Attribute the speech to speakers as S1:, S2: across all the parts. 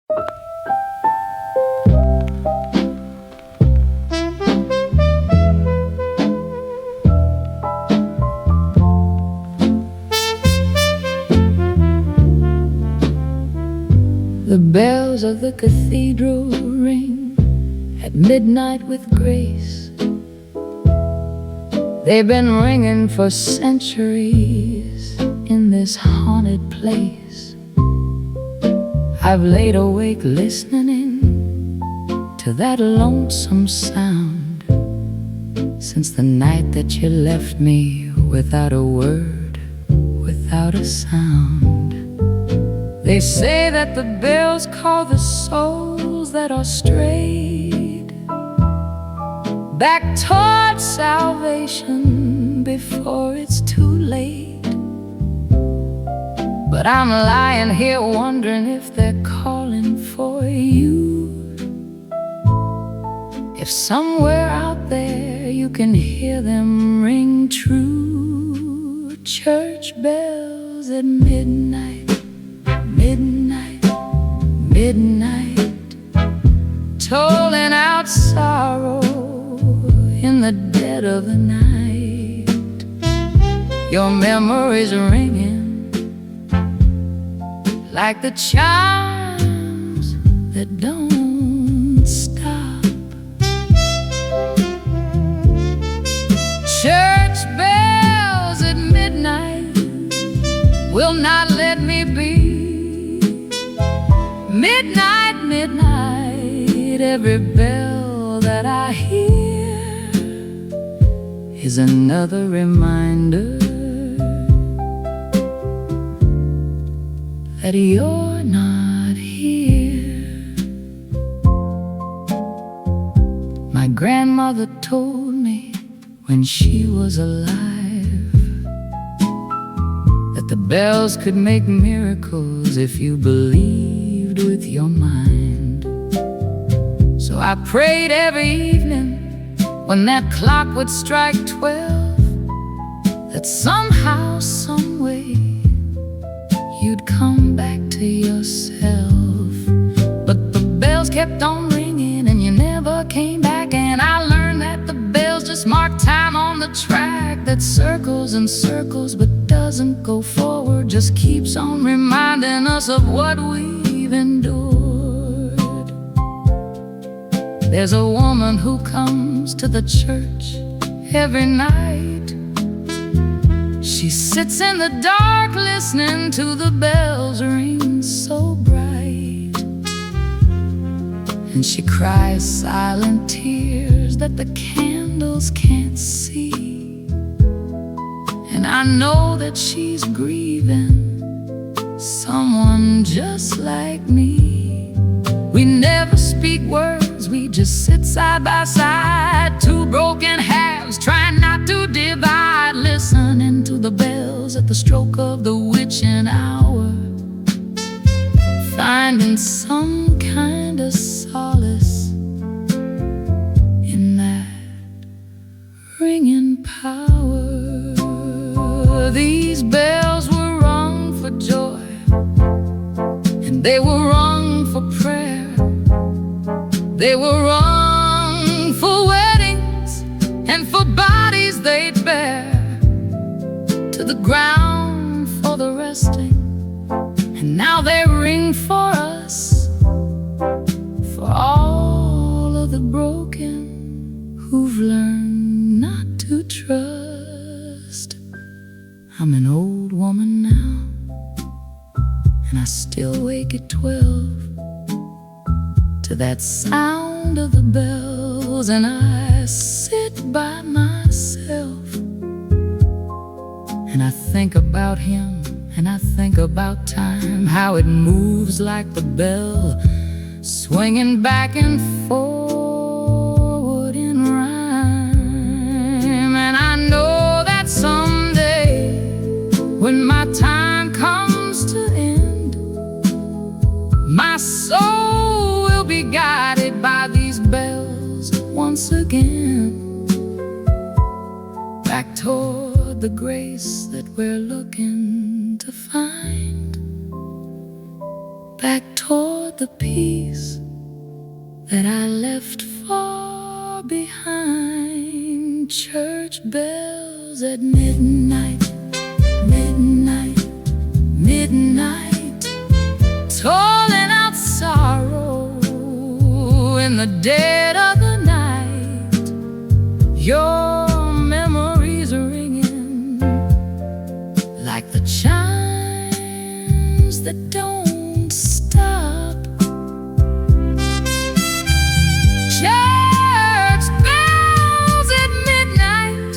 S1: The bells of the cathedral ring at midnight with grace. They've been ringing for centuries in this haunted place. I've laid awake listening to that lonesome sound since the night that you left me without a word, without a sound. They say that the bells call the souls that are strayed back toward salvation before it's too late. But I'm lying here wondering if they're calling for you. If somewhere out there you can hear them ring true. Church bells at midnight. Midnight, midnight, tolling out sorrow in the dead of the night. Your memory's ringing like the chimes that don't stop. Church bells at midnight will not let me be. Midnight, midnight, every bell that I hear is another reminder that you're not here. My grandmother told me when she was alive that the bells could make miracles if you believed with your mind. So I prayed every evening when that clock would strike 12 that somehow, someway you'd come back to yourself. But the bells kept on ringing and you never came back. And I learned that the bells just mark time on the track that circles and circles but doesn't go forward, just keeps on reminding us of what we've endured. There's a woman who comes to the church every night. She sits in the dark listening to the bells ring so bright, and she cries silent tears that the candles can't see. And I know that she's grieving someone just like me. We never speak words, we just sit side by side, two broken halves trying not to divide, listening to the bells at the stroke of the witching hour, finding some kind of solace in that ringing power. These bells were rung for joy, and they were rung for prayer. They were rung for weddings and for bodies they'd bear to the ground for the resting. And now they ring for us, for all of the broken who've learned not to trust. I'm an old woman now, and I still wake at 12 to that sound of the bells, and I sit by myself and I think about him, and I think about time, how it moves like the bell, swinging back and forward in rhyme. And I know that someday when my time comes to end, my soul will be guided by these bells once again, back toward the grace that we're looking to find, back toward toward the peace that I left far behind. Church bells at midnight, midnight, midnight, tolling out sorrow in the dead of the night. Your memories are ringing like the chimes that don't stop. Church bells at midnight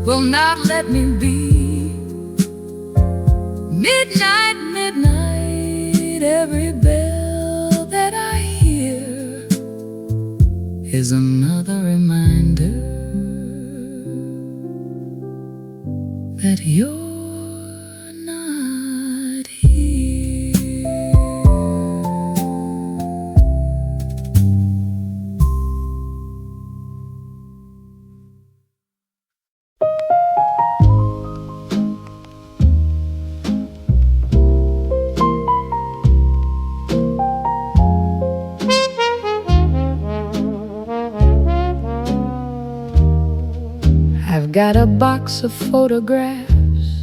S1: will not let me be. Midnight, midnight, every bell that I hear is another reminder that you're not here. I've got a box of photographs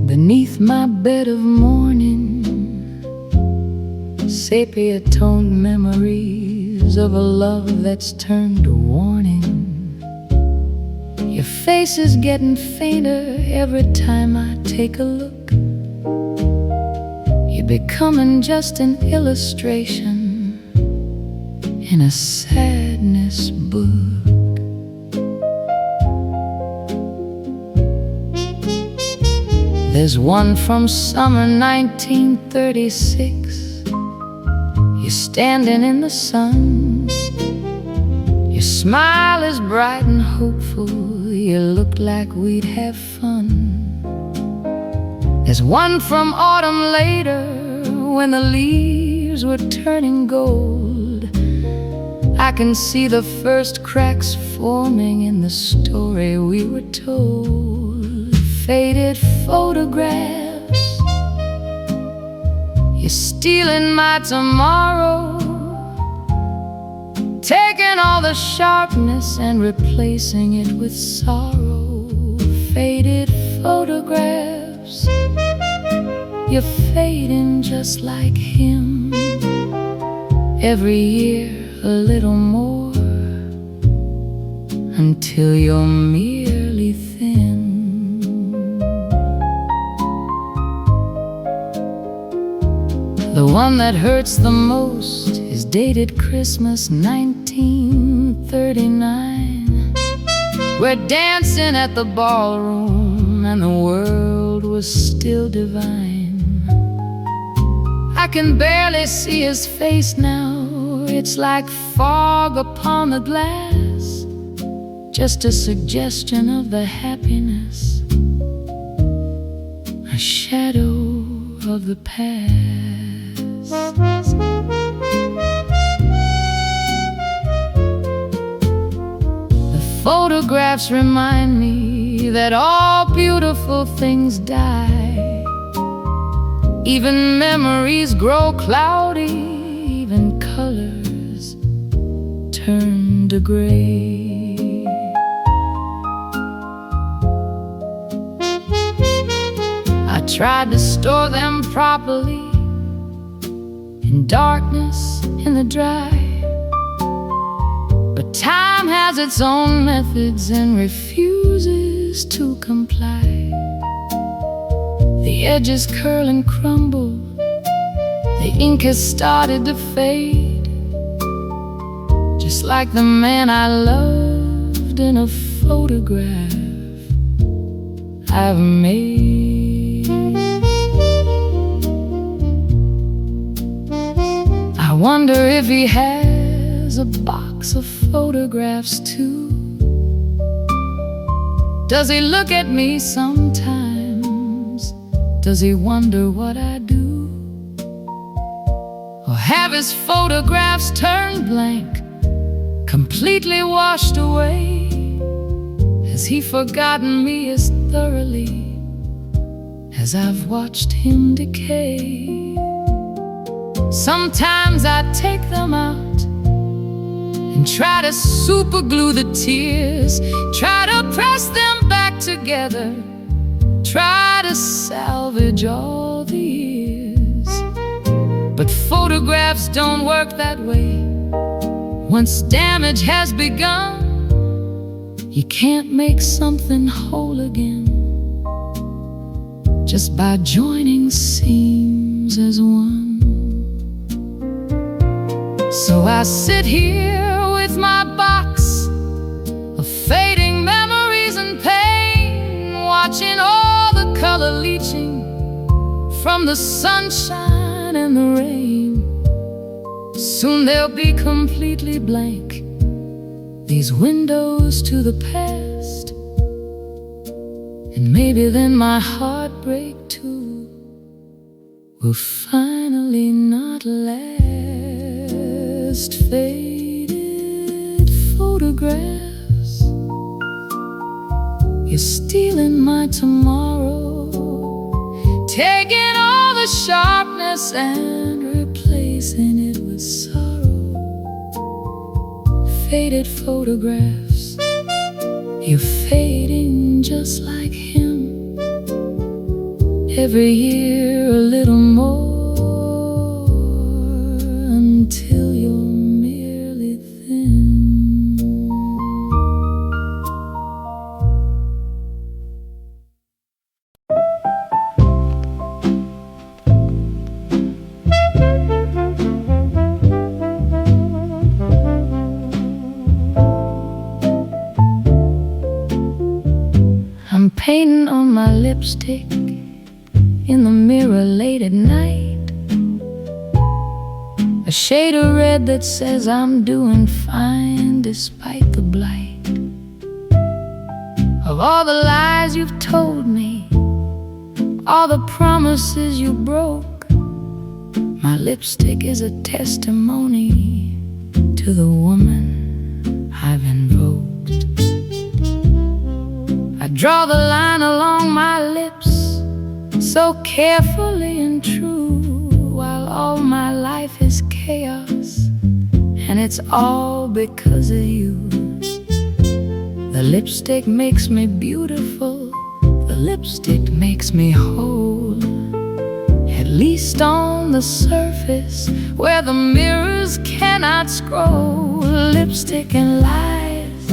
S1: beneath my bed of mourning, sepia-toned memories of a love that's turned to warning. Your face is getting fainter every time I take a look. You're becoming just an illustration in a sadness book. There's one from summer 1936. You're standing in the sun. Your smile is bright and hopeful. You look like we'd have fun. There's one from autumn later, when the leaves were turning gold. I can see the first cracks forming in the story we were told. Faded photographs, you're stealing my tomorrow, taking all the sharpness and replacing it with sorrow. Faded photographs, you're fading just like him. Every year a little more, until you're merely thin. The one that hurts the most is dated Christmas 1939. We're dancing at the ballroom and the world was still divine. I can barely see his face now. It's like fog upon the glass, just a suggestion of the happiness, a shadow of the past. The photographs remind me that all beautiful things die. Even memories grow cloudy, even colors turn to gray. I tried to store them properly, in darkness, in the dry, but time has its own methods and refuses to comply. The edges curl and crumble, the ink has started to fade, just like the man I loved in a photograph I've made. I wonder if he has a box of photographs too. Does he look at me sometimes? Does he wonder what I do? Or have his photographs turned blank, completely washed away? Has he forgotten me as thoroughly as I've watched him decay? Sometimes I take them out and try to super glue the tears, try to press them back together, try to salvage all the years. But photographs don't work that way. Once damage has begun, you can't make something whole again just by joining seams as one. So I sit here with my box of fading memories and pain, watching all the color leaching from the sunshine and the rain. Soon they'll be completely blank, these windows to the past. And maybe then my heartbreak too will finally not last. Faded photographs, you're stealing my tomorrow, taking all the sharpness and replacing it with sorrow. Faded photographs, you're fading just like him. Every year a little more, until you're merely thin. I'm painting on my lipstick in the mirror late at night, a shade of red that says I'm doing fine despite the blight of all the lies you've told me, all the promises you broke. My lipstick is a testimony to the woman I've invoked. I draw the line along my lips so carefully and true, while all my life is chaos, and it's all because of you. The lipstick makes me beautiful, the lipstick makes me whole, at least on the surface where the mirrors cannot scroll. Lipstick and lies,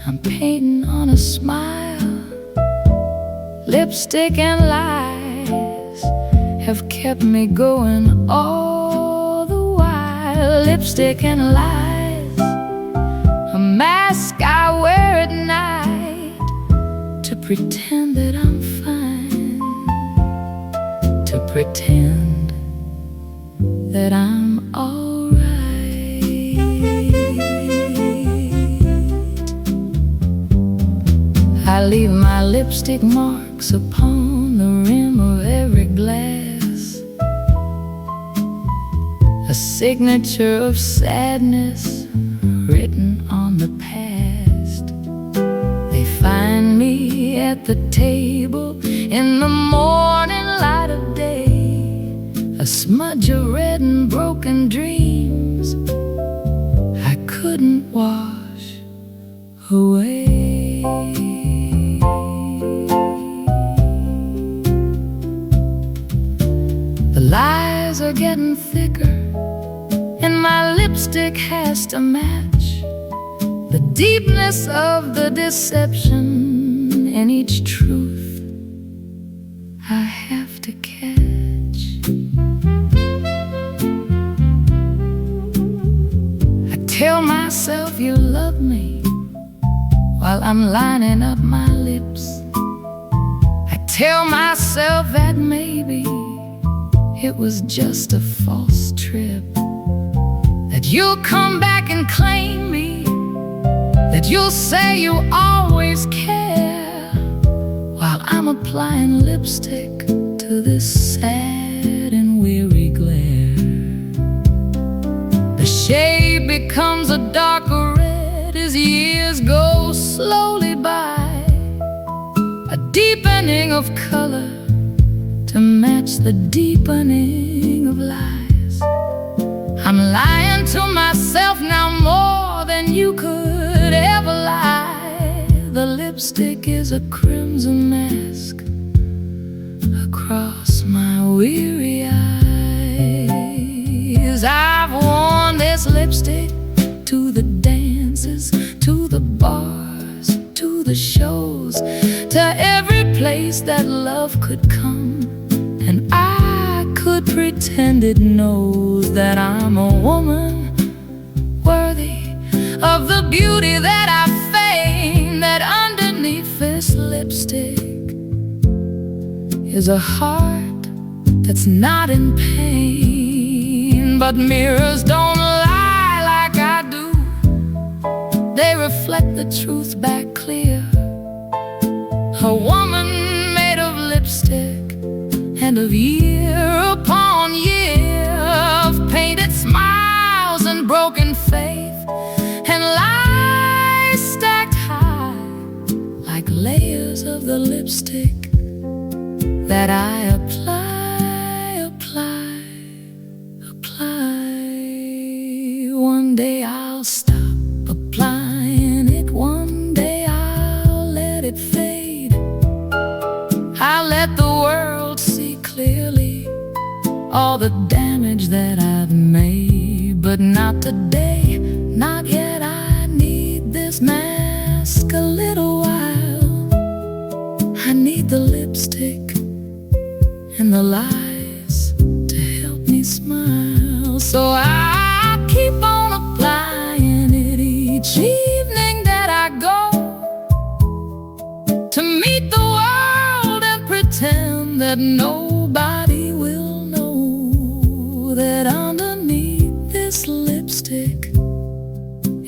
S1: I'm painting on a smile. Lipstick and lies have kept me going all the while. Lipstick and lies, a mask I wear at night to pretend that I'm fine, to pretend that I'm alright. I leave my lipstick marks upon the rim of every glass, a signature of sadness written on the past. They find me at the table in the morning light of day, a smudge of red and broken dreams I couldn't wash away. The lies are getting thicker, and my lipstick has to match the deepness of the deception, and each truth I have to catch. I tell myself you love me while I'm lining up my lips. I tell myself that maybe it was just a false trip, that you'll come back and claim me, that you'll say you always care, while I'm applying lipstick to this sad and weary glare. The shade becomes a darker red as years go slowly by, a deepening of color to match the deepening of light. you could ever lie. The lipstick is a crimson mask across my weary eyes. I've worn this lipstick to the dances, to the bars, to the shows, to every place that love could come. And I could pretend it knows that I'm a woman worthy of the beauty that I feign. That underneath this lipstick is a heart that's not in pain. But mirrors don't lie like I do. They reflect the truth back clear. A woman made of lipstick and of year upon year of painted smiles and broken faith and lies stacked high like layers of the lipstick that I apply. One day I'll stop applying it, one day I'll let it fade. I'll let the world see clearly all the damage that I've made. But not today, not yet. I need this mask a little while. I need the lipstick and the lies to help me smile. So I keep on applying it each evening that I go to meet the world and pretend that nobody will know that underneath this lipstick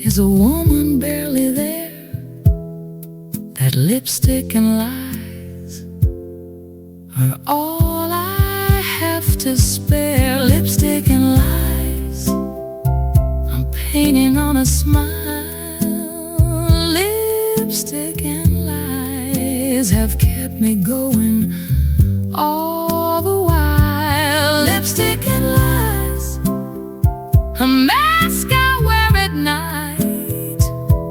S1: is a woman barely there. That lipstick and lies are all I have to spare. Lipstick and lies, I'm painting on a smile. Lipstick and lies have kept me going all the while. Lipstick and lies, a mask I wear at night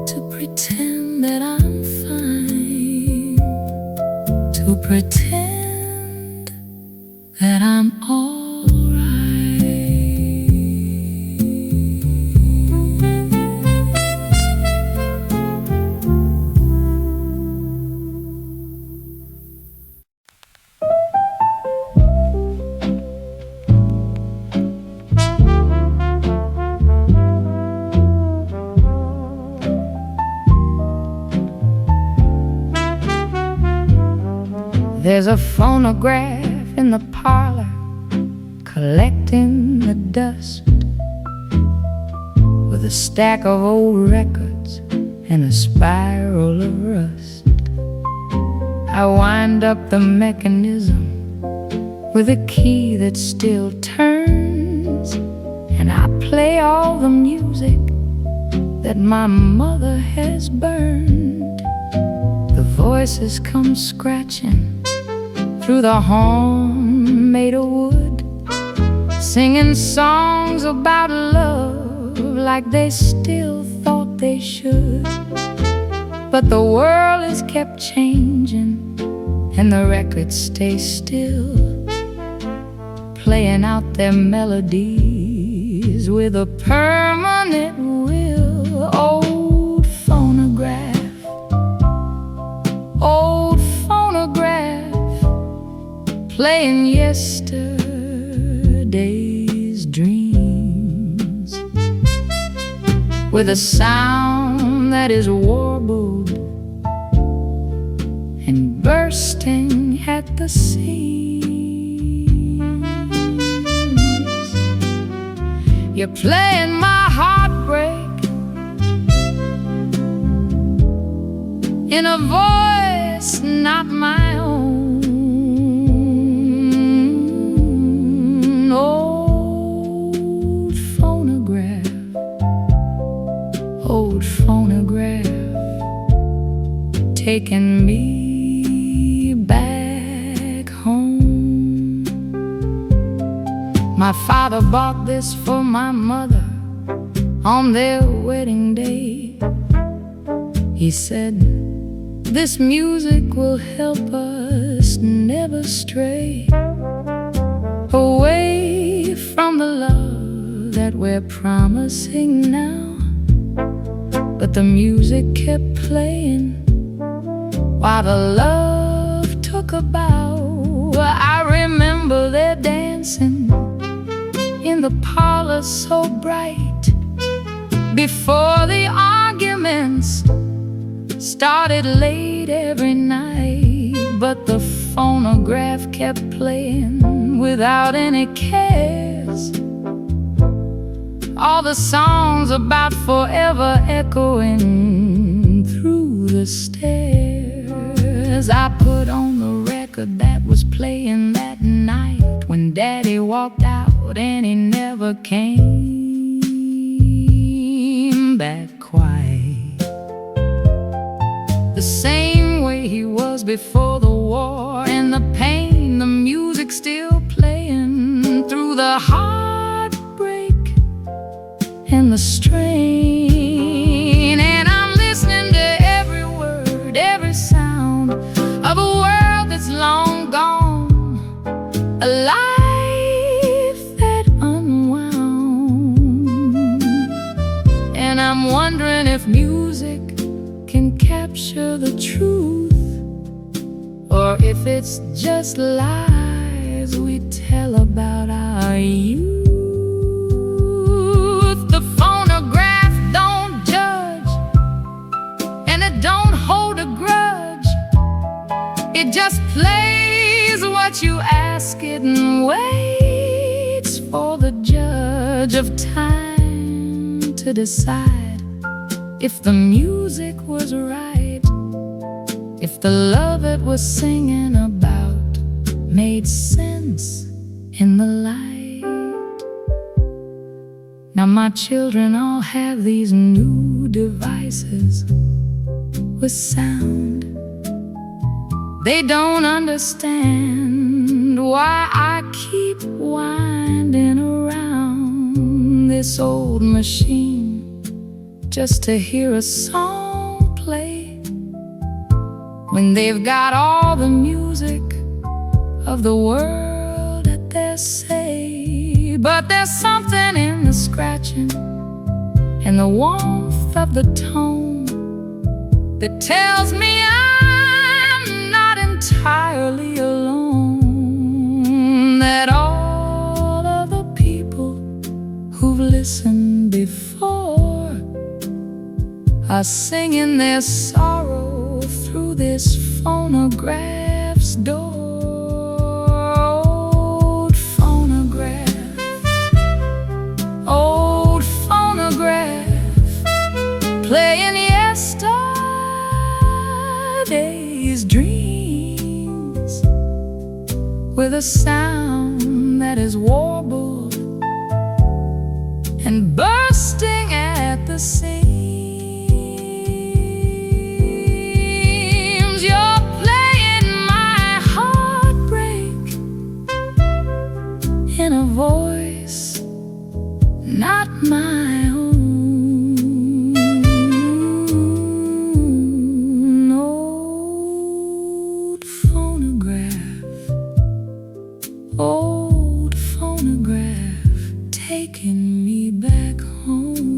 S1: to pretend that I'm fine, to pretend that I'm alright. There's a phonograph in the parlor collecting the dust, with a stack of old records and a spiral of rust. I wind up the mechanism with a key that still turns, and I play all the music that my mother has burned. The voices come scratching through the home made of wood, singing songs about love like they still thought they should. But the world is kept changing and the records stay still, playing out their melodies with a permanent will. Old phonograph, old phonograph, playing yesterday's dreams with a sound that is warbled and bursting at the seams. You're playing my heartbreak in a voice not my own. Old phonograph, old phonograph, taking me back home. My father bought this for my mother on their wedding day. He said, "This music will help us never stray away from the love that we're promising now." But the music kept playing while the love took a bow. I remember their dancing in the parlor so bright, before the arguments started late every night. But the phonograph kept playing without any cares, all the songs about forever echoing through the stairs. I put on the record that was playing that night when Daddy walked out, and he never came back quite the same way he was before the war. And the pain, the music still playing through the heartbreak and the strain. And I'm listening to every word, every sound of a world that's long gone, a life that unwound. And I'm wondering if music can capture the truth, or if it's just lies we tell about our youth. The phonograph don't judge, and it don't hold a grudge. It just plays what you ask it and waits for the judge of time to decide if the music was right, if the love it was singing about made sense in the light. Now my children all have these new devices with sound. They don't understand why I keep winding around this old machine just to hear a song play, when they've got all the music of the world at their say. But there's something in the scratching and the warmth of the tone that tells me I'm not entirely alone, that all of the people who've listened before are singing their sorrow through this phonograph's door. Old phonograph, playing yesterday's dreams with a sound that is warbled and bursting at the seams. You're playing my heartbreak in a voice not my own. Old phonograph, taking me back home.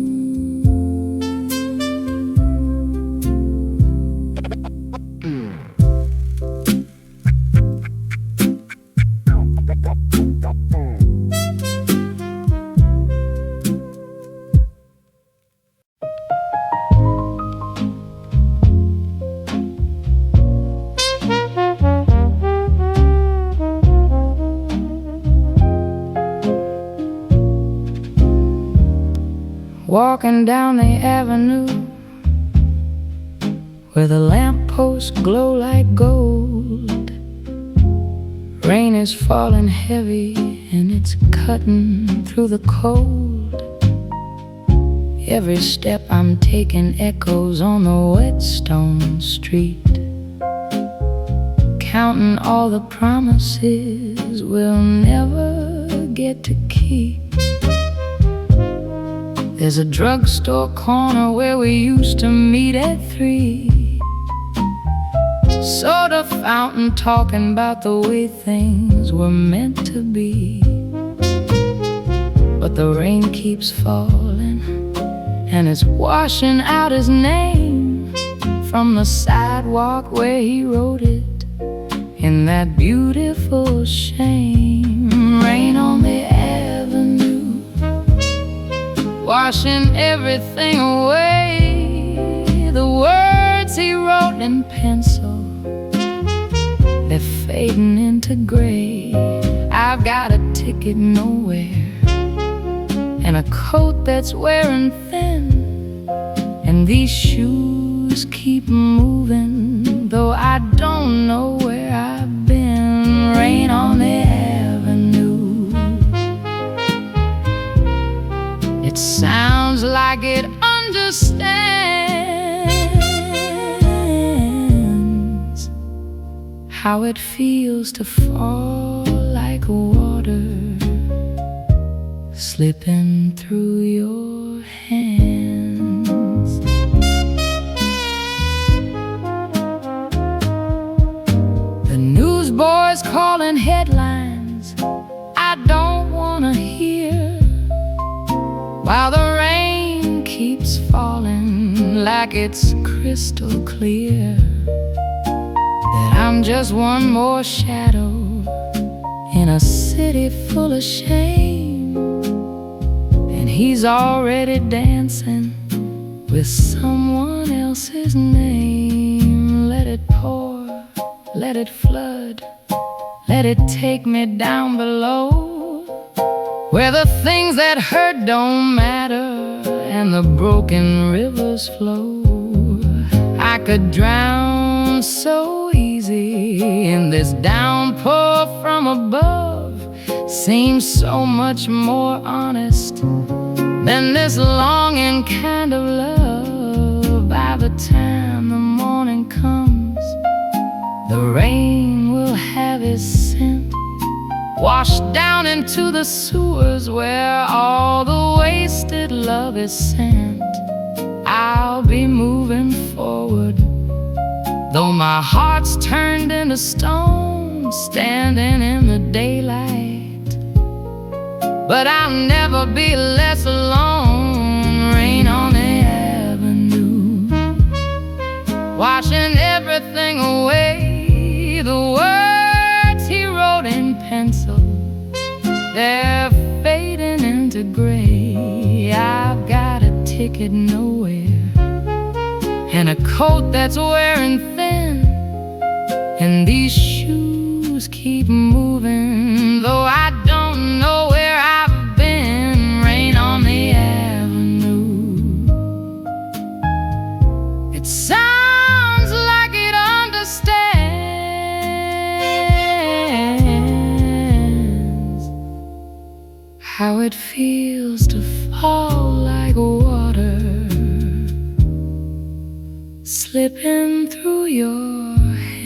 S1: Walking down the avenue where the lampposts glow like gold. Rain is falling heavy and it's cutting through the cold. Every step I'm taking echoes on the wet stone street, counting all the promises we'll never get to keep. There's a drugstore corner where we used to meet at 3. Soda fountain talking about the way things were meant to be. But the rain keeps falling, and it's washing out his name from the sidewalk where he wrote it in that beautiful shame. Rain on the avenue, washing everything away. The words he wrote in pencil, they're fading into gray. I've got a ticket nowhere, and a coat that's wearing thin, and these shoes keep moving, though I don't know where I've been. Rain on the avenue, it sounds like it understands how it feels to fall like water slipping through your hands. The newsboys calling headlines I don't wanna hear, while the rain keeps falling like it's crystal clear, that I'm just one more shadow in a city full of shame. And he's already dancing with someone else's name. Let it pour, let it flood, let it take me down below, where the things that hurt don't matter and the broken rivers flow. I could drown so easy in this downpour from above. Seems so much more honest than this longing kind of love. By the time the morning comes, the rain will have its scent washed down into the sewers where all the wasted love is sent. I'll be moving forward, though my heart's turned into stone, standing in the daylight. But I'll never be less alone. Rain on the avenue, washing everything away. The words he wrote in pencil, they're fading into gray. I've got a ticket nowhere, and a coat that's wearing thin, and these shoes keep moving, though I don't know where I've been. Rain on the avenue, it sounds like it understands how it feels to fall like water slipping through your hands.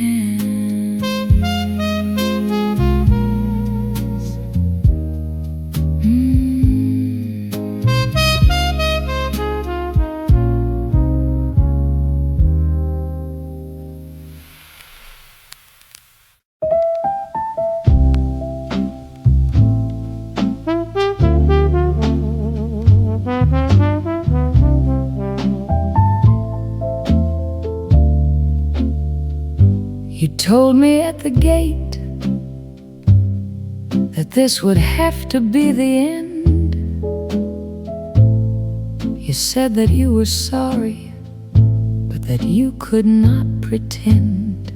S1: You told me at the gate that this would have to be the end. You said that you were sorry, but that you could not pretend.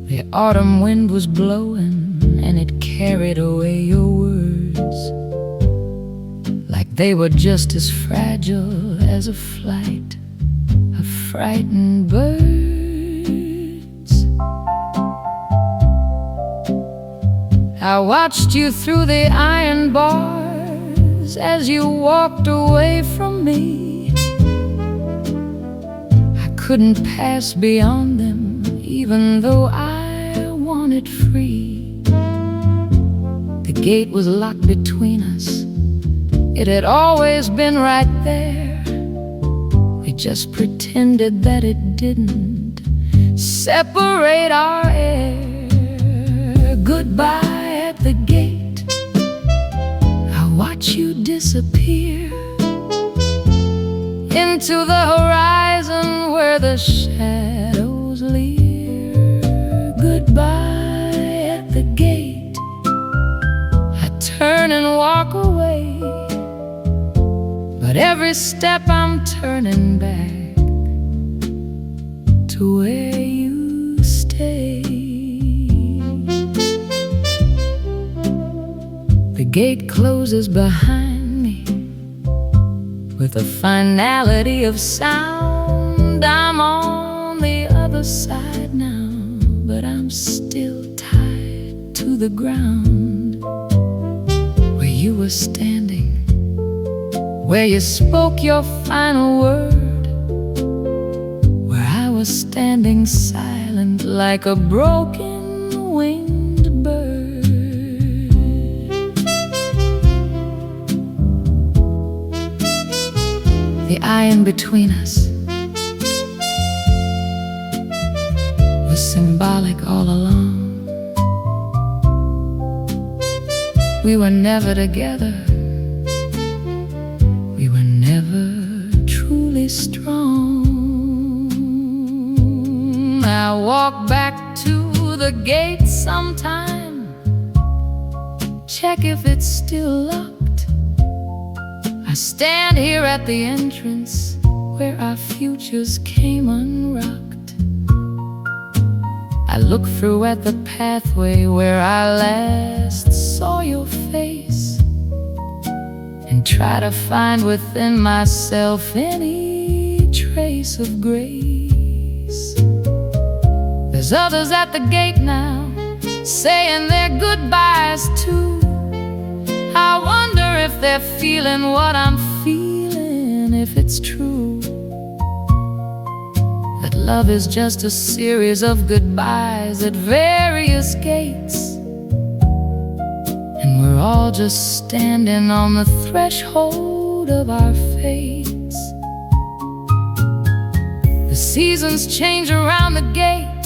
S1: The autumn wind was blowing, and it carried away your words like they were just as fragile as a flight of frightened birds. I watched you through the iron bars as you walked away from me. I couldn't pass beyond them, even though I wanted free. The gate was locked between us. It It had always been right there. We just pretended that it didn't separate our air. Goodbye at the gate. I watch you disappear into the horizon where the shadows leer. Goodbye at the gate. I turn and walk away, but every step I'm turning back to where you stay. The gate closes behind me with the finality of sound. I'm on the other side now, but I'm still tied to the ground where you were standing, where you spoke your final word, where I was standing silent like a broken winged bird. The eye in between us was symbolic all along. We were never together. We were never truly strong. I walk back to the gate sometime, check if it's still locked. I stand here at the entrance where our futures came unrocked. I look through at the pathway where I last saw your face, and try to find within myself any trace of grace. There's others at the gate now, saying their goodbyes too. I wonder if they're feeling what I'm feeling, if it's true that love is just a series of goodbyes at various gates, and we're all just standing on the threshold of our fates. The seasons change around the gate,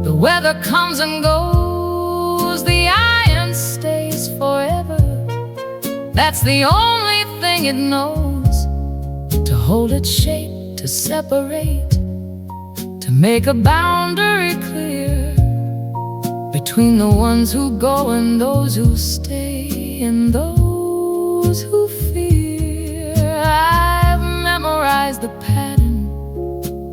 S1: the weather comes and goes, the iron stays forever. That's the only thing it knows, to hold its shape, to separate, to make a boundary clear between the ones who go and those who stay, and those who fear. I've memorized the pattern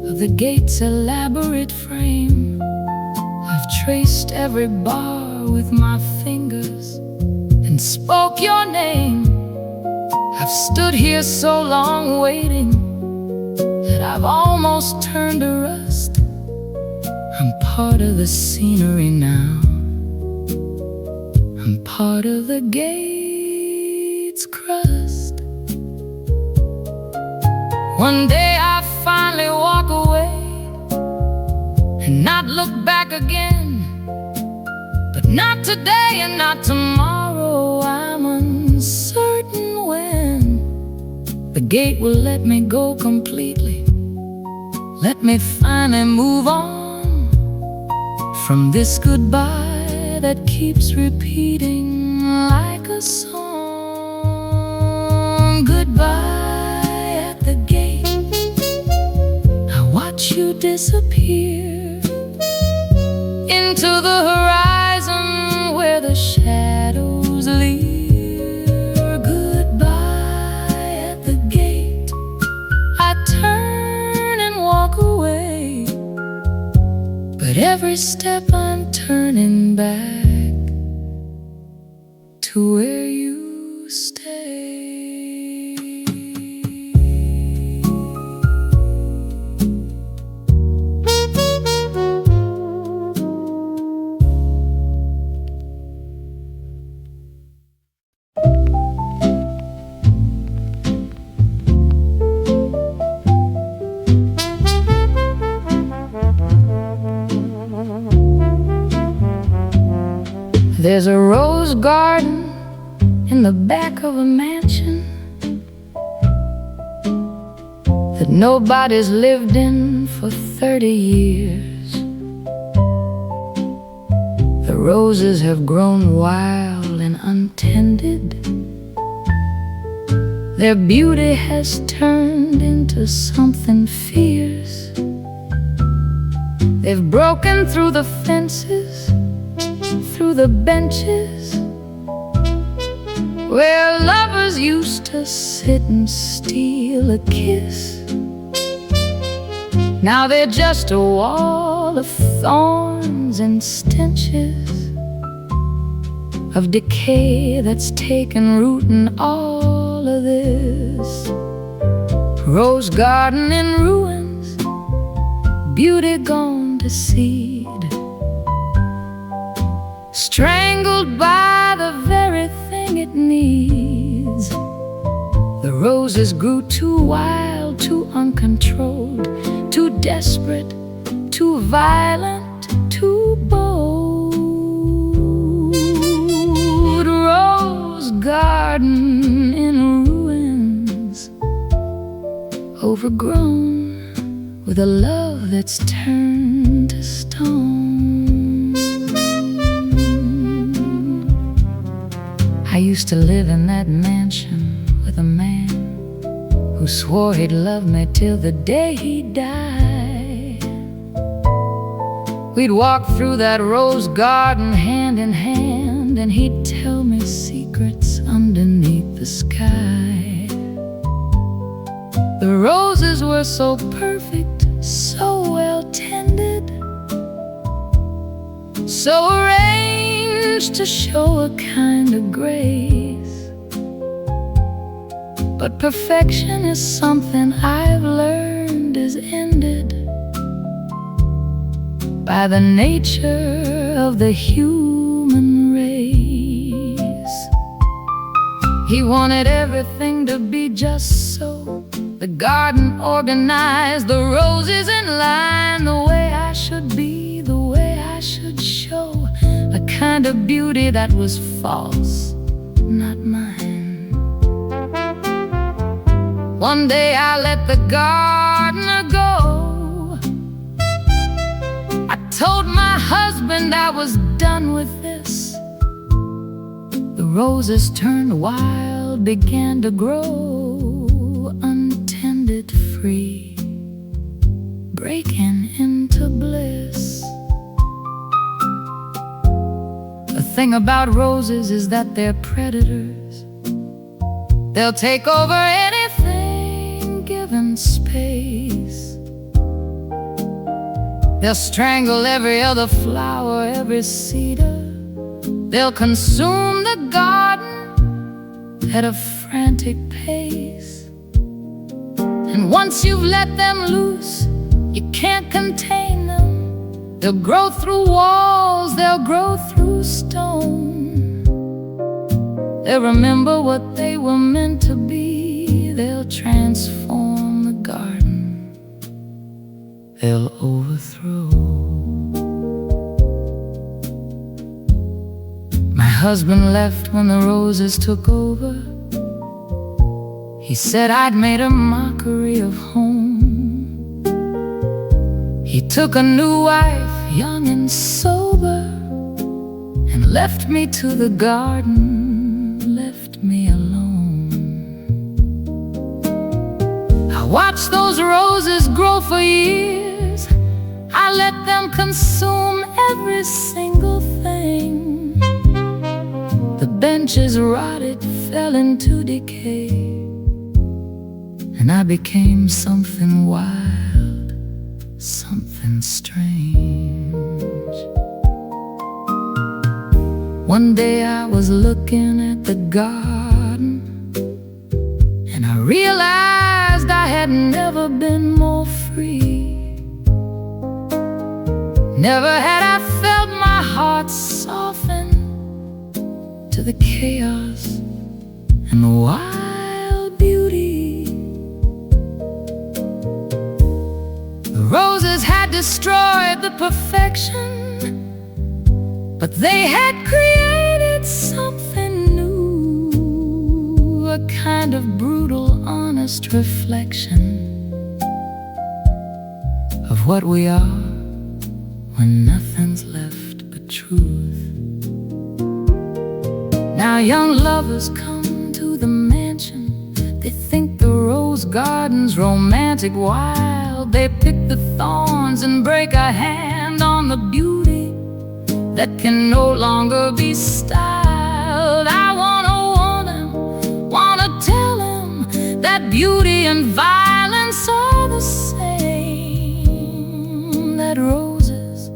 S1: of the gate's elaborate frame. I've traced every bar with my fingers and spoke your name. I've stood here so long waiting that I've almost turned to rust. I'm part of the scenery now. I'm part of the gate's crust. One day I finally walk away and not look back again. But not today and not tomorrow. I'm uncertain when the gate will let me go completely. Let me finally move on from this goodbye that keeps repeating like a song. Goodbye at the gate. I watch you disappear into the horizon where the shadows leer. Goodbye at the gate. I turn and walk away, but every step I'm turning back to where you stay. There's a rose garden in the back of a mansion that nobody's lived in for 30 years. The roses have grown wild and untended. Their beauty has turned into something fierce. They've broken through the fences, through the benches where lovers used to sit and steal a kiss. Now they're just a wall of thorns and stenches, of decay that's taken root in all of this. Rose garden in ruins, beauty gone to seed, strangled by the very thing it needs. The roses grew too wild, too uncontrolled, too desperate, too violent, too bold. Rose garden in ruins, overgrown with a love that's turned to stone. I used to live in that mansion with a man who swore he'd love me till the day he died. We'd walk through that rose garden hand in hand, and he'd tell me secrets underneath the sky. The roses were so perfect, so well tended, so arranged to show a kind of grace. But perfection is something I've learned is ended by the nature of the human race. He wanted everything to be just so, the garden organized, the roses in line, the way I should be, the way I should show a kind of beauty that was false, not mine. One day I let the gardener go. I told my husband I was done with this. The roses turned wild, began to grow, untended, free, breaking into bliss. The thing about roses is that they're predators. They'll take over anything given space. They'll strangle every other flower, every cedar. They'll consume the garden at a frantic pace. And once you've let them loose, you can't contain them. They'll grow through walls, they'll grow through stone. They'll remember what they were meant to be. They'll transform the garden. They'll overthrow. My husband left when the roses took over. He said I'd made a mockery of home. He took a new wife, young and sober, and left me to the garden, left me alone. I watched those roses grow for years. I let them consume every single thing. The benches rotted, fell into decay, and I became something wild, something strange. One day I was looking at the garden, and I realized I had never been more free. Never had I felt my heart soften to the chaos and the wild beauty. The roses had destroyed the perfection, but they had created something new. kind of brutal, honest reflection of what we are when nothing's left but truth. Now young lovers come to the mansion. They think the rose garden's romantic wild. They pick the thorns and break a hand on the beauty that can no longer be styled. I wanna tell them that beauty and violence are the same, that roses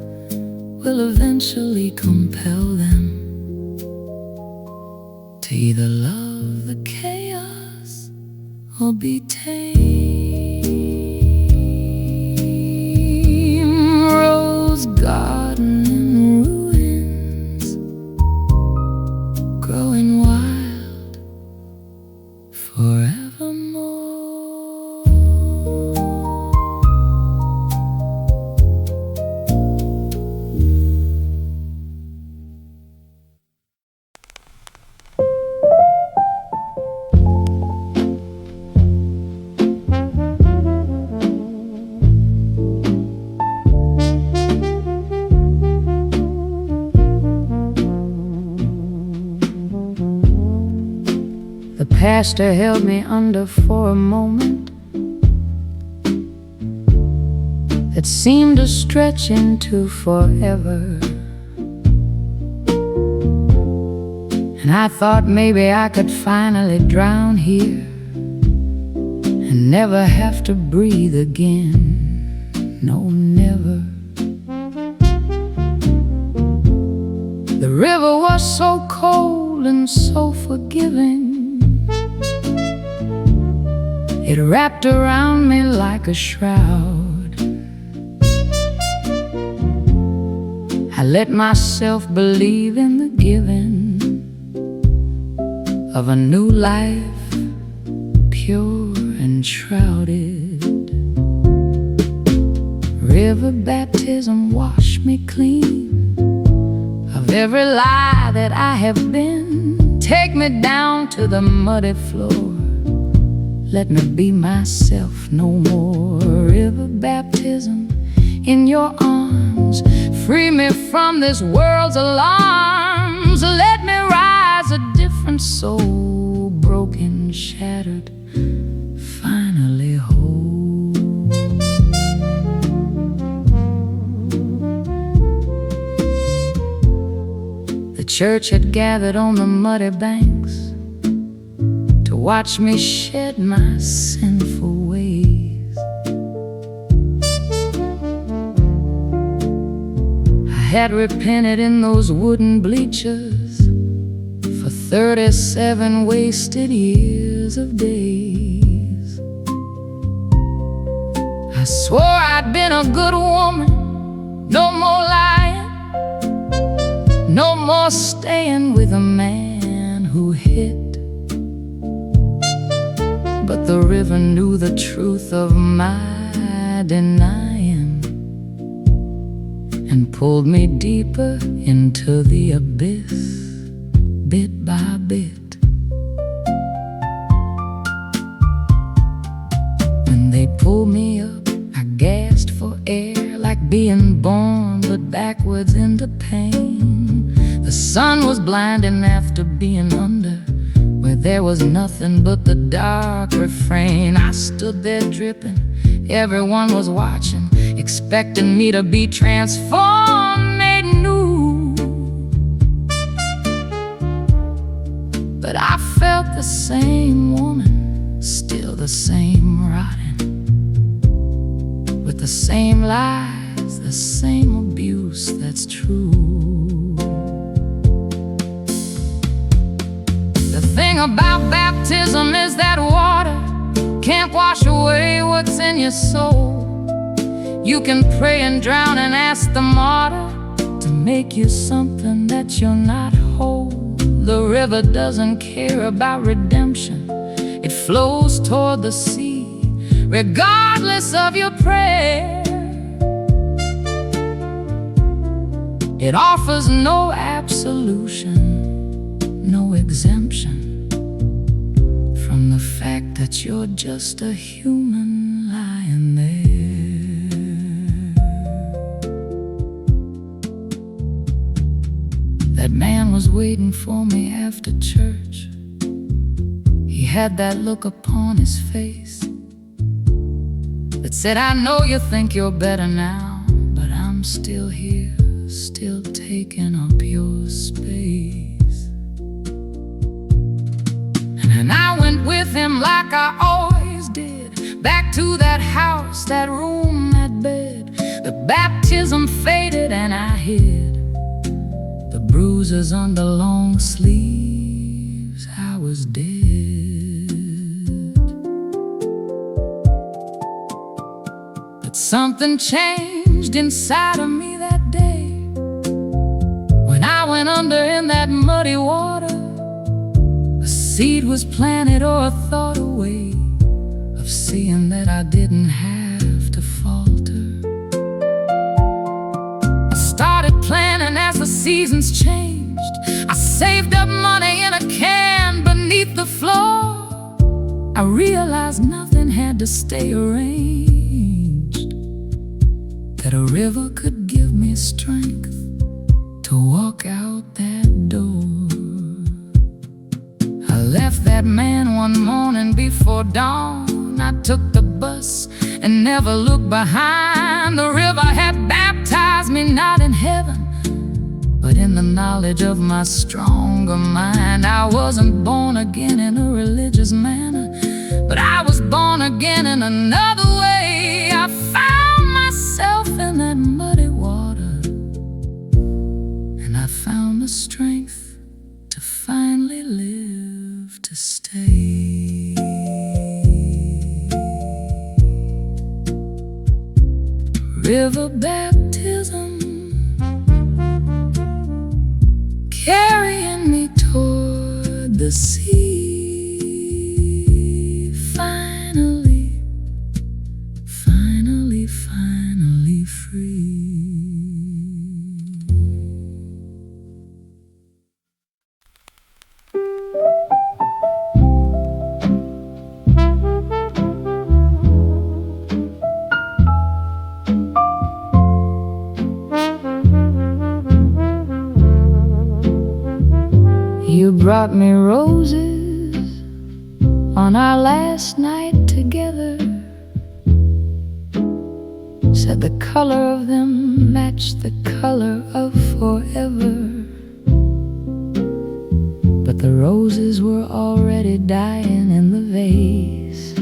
S1: will eventually compel them to either love the chaos or be tame. Rose garden in ruins, growing wild forevermore. The pastor held me under for a moment that seemed to stretch into forever. And I thought maybe I could finally drown here and never have to breathe again. No, never. The river was so cold and so forgiving. It wrapped around me like a shroud. I let myself believe in the giving of a new life, pure and shrouded. River baptism washed me clean of every lie that I have been. Take me down to the muddy floor. Let me be myself no more. River baptism in your arms, free me from this world's alarms. Let me rise a different soul, broken, shattered, finally whole. The church had gathered on the muddy banks to watch me shed my sinful ways. I had repented in those wooden bleachers for 37 wasted years of days. I swore I'd been a good woman, no more lying, no more staying with a man who hit. But the river knew the truth of my denying and pulled me deeper into the abyss, bit by bit. When they pulled me up, I gasped for air, like being born but backwards into pain. The sun was blinding after being under, where there was nothing but the dark refrain. I stood there dripping, everyone was watching, expecting me to be transformed, made new. But I felt the same woman, still the same rotten, with the same lies, the same abuse that's true. The thing about baptism is that water can't wash away what's in your soul. You can pray and drown and ask the martyr to make you something that you're not whole. The river doesn't care about redemption. It flows toward the sea, regardless of your prayer. It offers no absolution, no exemption fact that you're just a human lying there. That man was waiting for me after church. He had that look upon his face that said, I know you think you're better now, but I'm still here, still taking up your space. And I went with him like I always did, back to that house, that room, that bed. The baptism faded and I hid the bruises on the long sleeves. I was dead. But something changed inside of me that day when I went under in that muddy water. A seed was planted or a thought away of seeing that I didn't have to falter. I started planning as the seasons changed. I saved up money in a can beneath the floor. I realized nothing had to stay arranged, that a river could give me strength to walk out that door. I left that man one morning before dawn. I took the bus and never looked behind. The river had baptized me not in heaven, but in the knowledge of my stronger mind. I wasn't born again in a religious manner, but I was born again in another way. I found myself in that muddy water, and I found the strength to finally live, to stay. River baptism carrying me toward the sea. Finally, finally, finally free. You brought me roses on our last night together. Said the color of them matched the color of forever. But the roses were already dying in the vase,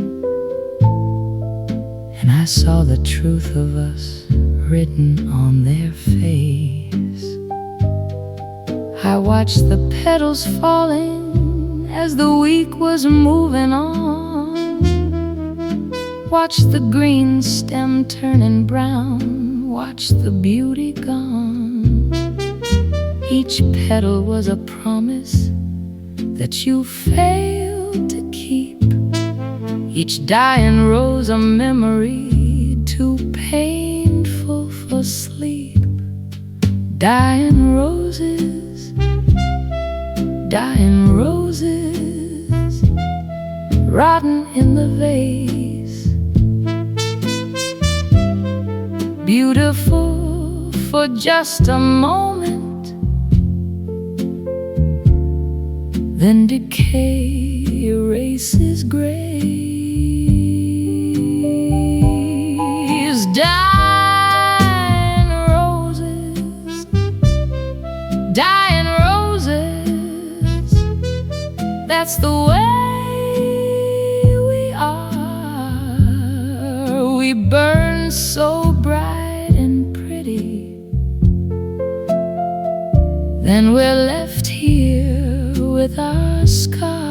S1: and I saw the truth of us written on their face. I watched the petals falling as the week was moving on. Watched the green stem turning brown, watched the beauty gone. Each petal was a promise that you failed to keep. Each dying rose a memory too painful for sleep. Dying roses, dying roses, rotten in the vase. Beautiful for just a moment, then decay erases grace. Dying roses, dying roses, that's the way we are. We burn so bright and pretty, then we're left here with our scars.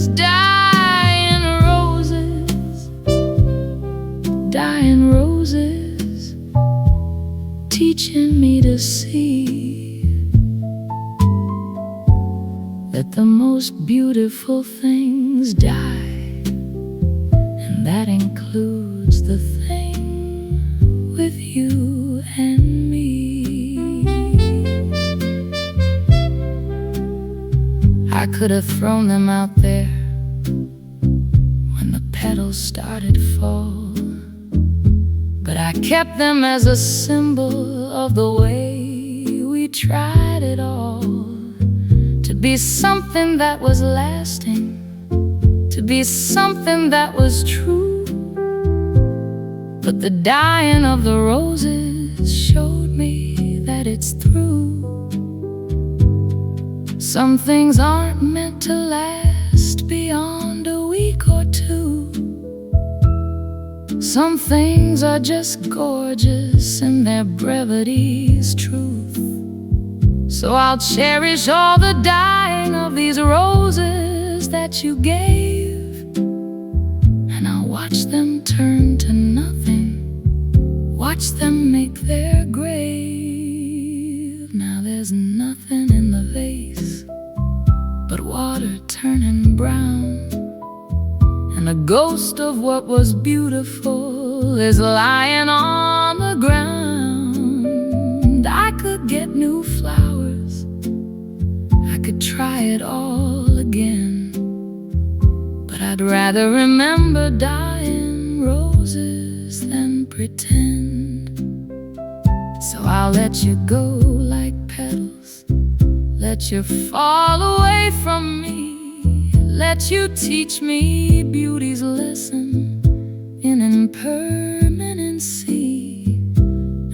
S1: Dying roses, dying roses, teaching me to see that the most beautiful things die, and that includes the thing with you and me. I could have thrown them out there when the petals started to fall, but I kept them as a symbol of the way we tried it all. To be something that was lasting, to be something that was true. But the dying of the roses showed me that it's through. Some things aren't meant to last beyond a week or two. Some things are just gorgeous and their brevity's truth. So I'll cherish all the dying of these roses that you gave, and I'll watch them turn to nothing, watch them make their grave. Now there's nothing in the vase but water turning brown, and the ghost of what was beautiful is lying on the ground. I could get new flowers, I could try it all again, but I'd rather remember dying roses than pretend. So I'll let you go like petals, let you fall away from me, let you teach me beauty's lesson in impermanency.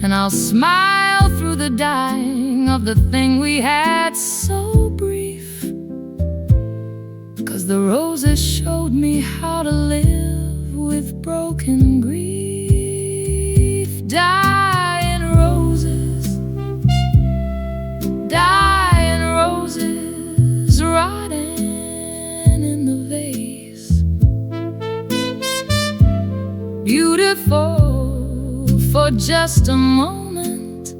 S1: And I'll smile through the dying of the thing we had so brief, 'cause the roses showed me how to live with broken grief. Dying roses, dying roses, rotting in the vase. Beautiful for just a moment,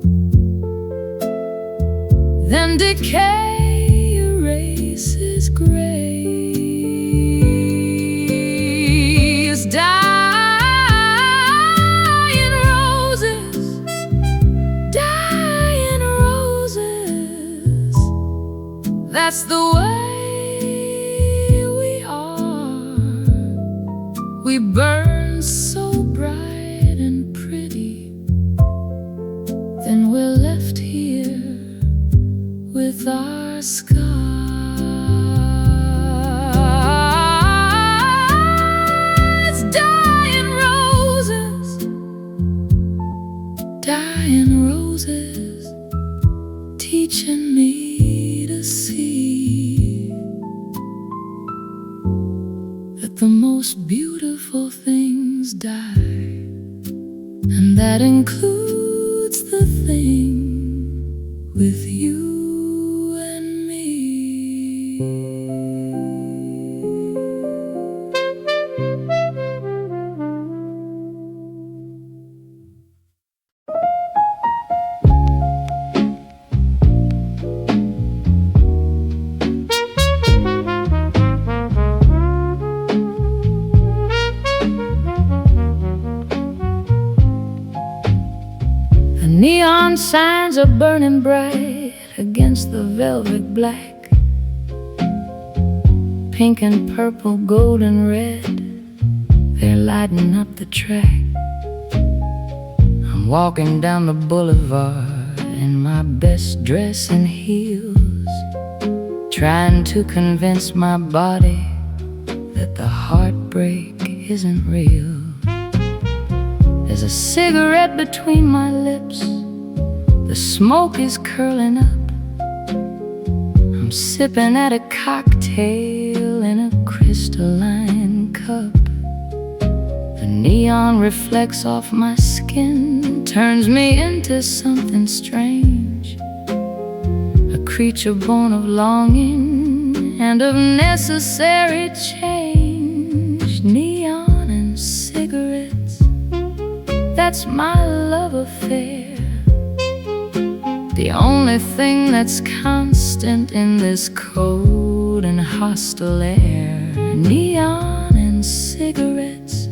S1: then decay erases grace. Dying roses, dying roses, that's the way we are. We burn so bright and pretty, then we're left here with our scars. Dying roses, dying roses, teaching me to see that the most beautiful things die, and that includes the thing with you and me. The neon signs are burning bright against the velvet black. Pink and purple, gold and red, they're lighting up the track. I'm walking down the boulevard in my best dress and heels, trying to convince my body that the heartbreak isn't real. There's a cigarette between my lips, the smoke is curling up. I'm sipping at a cocktail in a crystalline cup. The neon reflects off my skin, turns me into something strange, a creature born of longing and of necessary change. Neon and cigarettes, that's my love affair. The only thing that's constant in this cold and hostile air. Neon and cigarettes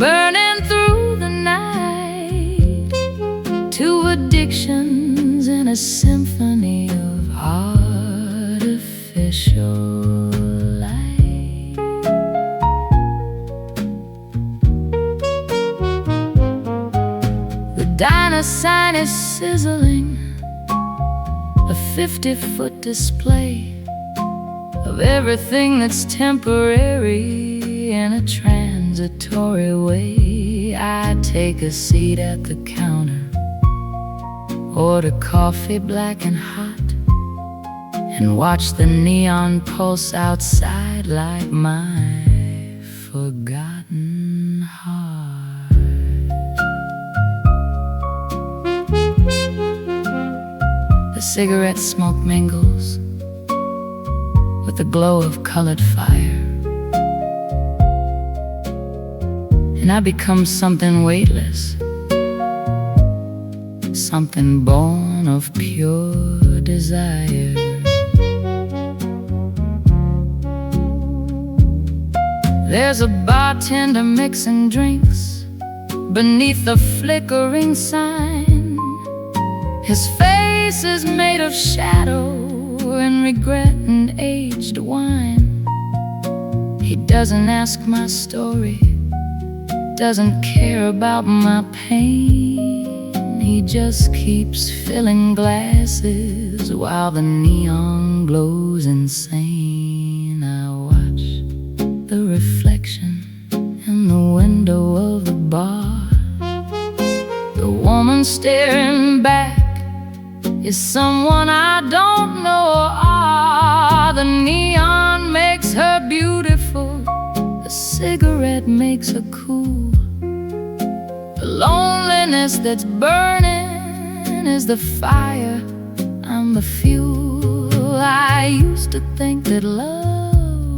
S1: burning through the night, two addictions in a symphony of artificial artificial light. The diner sign is sizzling, a 50-foot display of everything that's temporary in a transitory way. I take a seat at the counter, order coffee black and hot, and watch the neon pulse outside like my forgotten heart. The cigarette smoke mingles with the glow of colored fire, and I become something weightless, something born of pure desire. There's a bartender mixing drinks beneath the flickering sign. His face is made of shadow and regret and aged wine. He doesn't ask my story, doesn't care about my pain. He just keeps filling glasses while the neon glows insane. I watch the reflection in the window of the bar. The woman staring back is someone I don't know. The neon makes her beautiful, the cigarette makes her cool. The loneliness that's burning is the fire, I'm the fuel. I used to think that love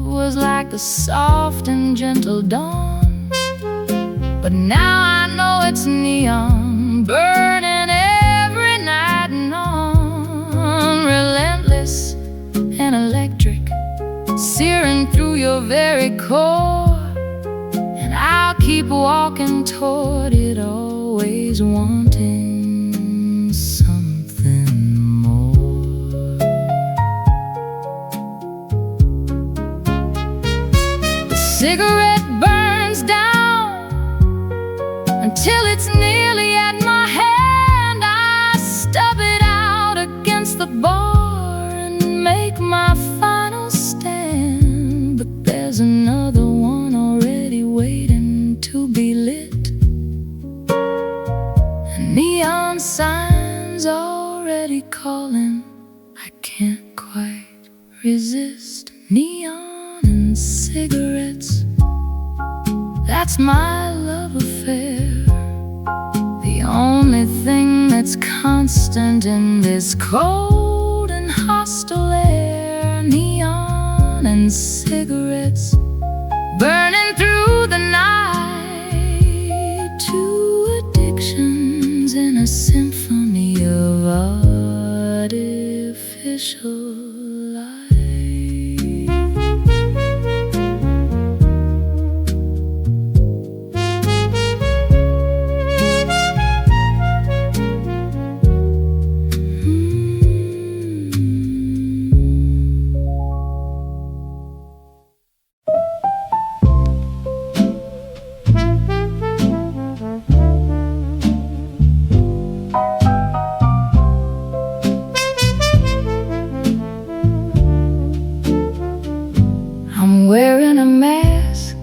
S1: was like the soft and gentle dawn, but now I know it's neon, burning every night and on, relentless and electric, searing through your very core. And I'll keep walking toward it, always wanting something more. The cigarette burns down until it's nearly at my hand. I stub it out against the bar and make my final stand. But there's another one already waiting to be lit. And neon signs already calling, I can't quite resist. Neon and cigarettes, that's my love affair. The only thing that's constant in this cold and hostile air. Neon and cigarettes burning through the night. Two addictions in a symphony of artificial light. I'm wearing a mask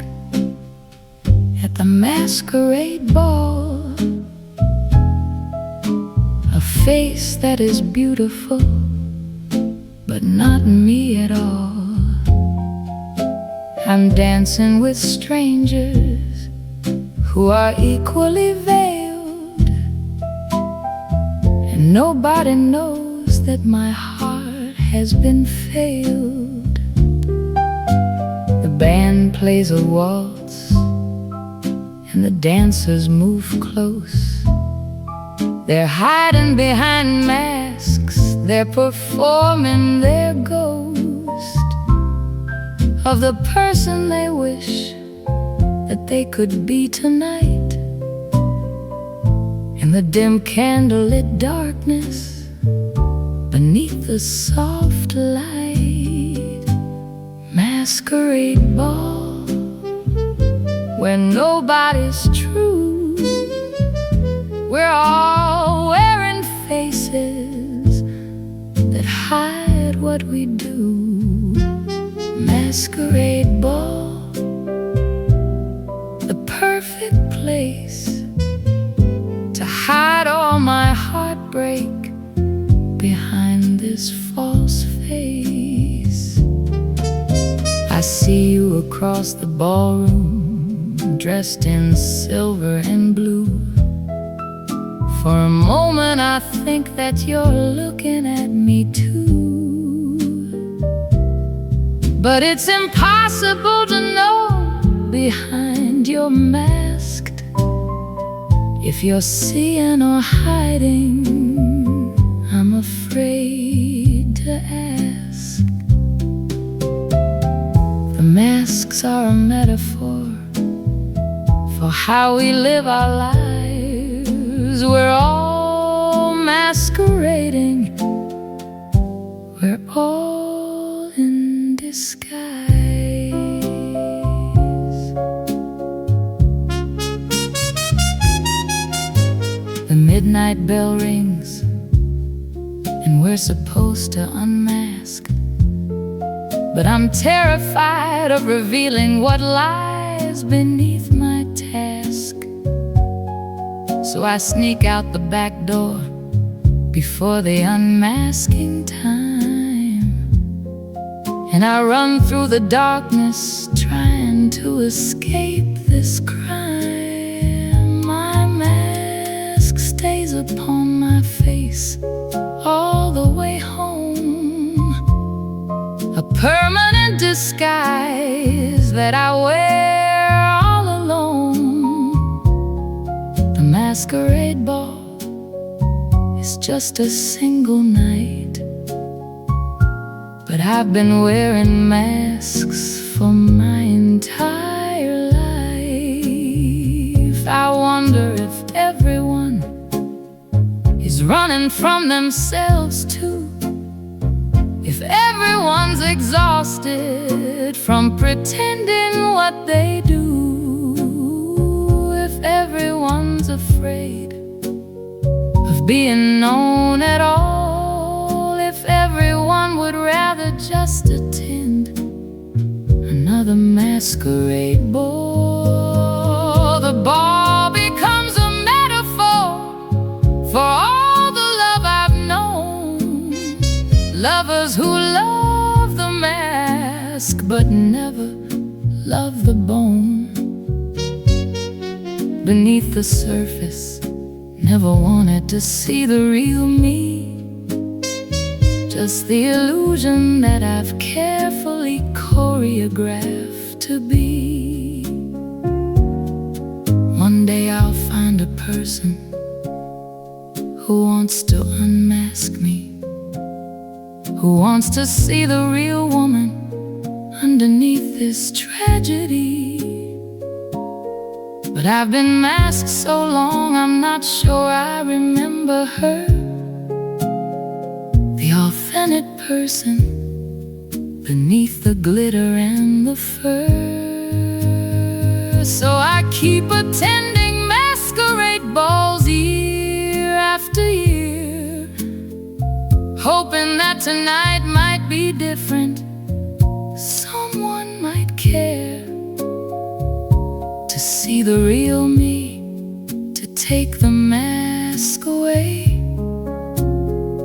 S1: at the masquerade ball, a face that is beautiful, but not me at all. I'm dancing with strangers who are equally veiled, and nobody knows that my heart has been failed. The band plays a waltz, and the dancers move close. They're hiding behind masks, they're performing their ghost of the person they wish that they could be tonight. In the dim candlelit darkness, beneath the soft light, masquerade ball where nobody's true. We're all wearing faces that hide what we do. Masquerade ball, the perfect place to hide all my heartbreak behind this false face. I see you across the ballroom, dressed in silver and blue. For a moment I think that you're looking at me too. But it's impossible to know behind your masked if you're seeing or hiding. I'm afraid to ask. The masks are a metaphor for how we live our lives. We're all masquerading. We're all in disguise. The midnight bell rings and we're supposed to unmask, but I'm terrified of revealing what lies beneath my task. So I sneak out the back door before the unmasking time, and I run through the darkness trying to escape this crime. My mask stays upon my face all the way home, a permanent disguise that I wear all alone. The masquerade ball is just a single night, but I've been wearing masks for my entire life. I wonder if everyone is running from themselves too, if everyone's exhausted from pretending what they do, if everyone's afraid of being known at all, if everyone would rather just attend another masquerade ball. The ball becomes a metaphor for all the love I've known, lovers who love the mask but never love the bone. Beneath the surface, never wanted to see the real me, just the illusion that I've carefully choreographed to be. One day I'll find a person who wants to unmask me, who wants to see the real woman underneath this tragedy. But I've been masked so long, I'm not sure I remember her, the authentic person beneath the glitter and the fur. So I keep attending masquerade balls year after year, hoping that tonight might be different. Someone might care to see the real me, to take the mask away.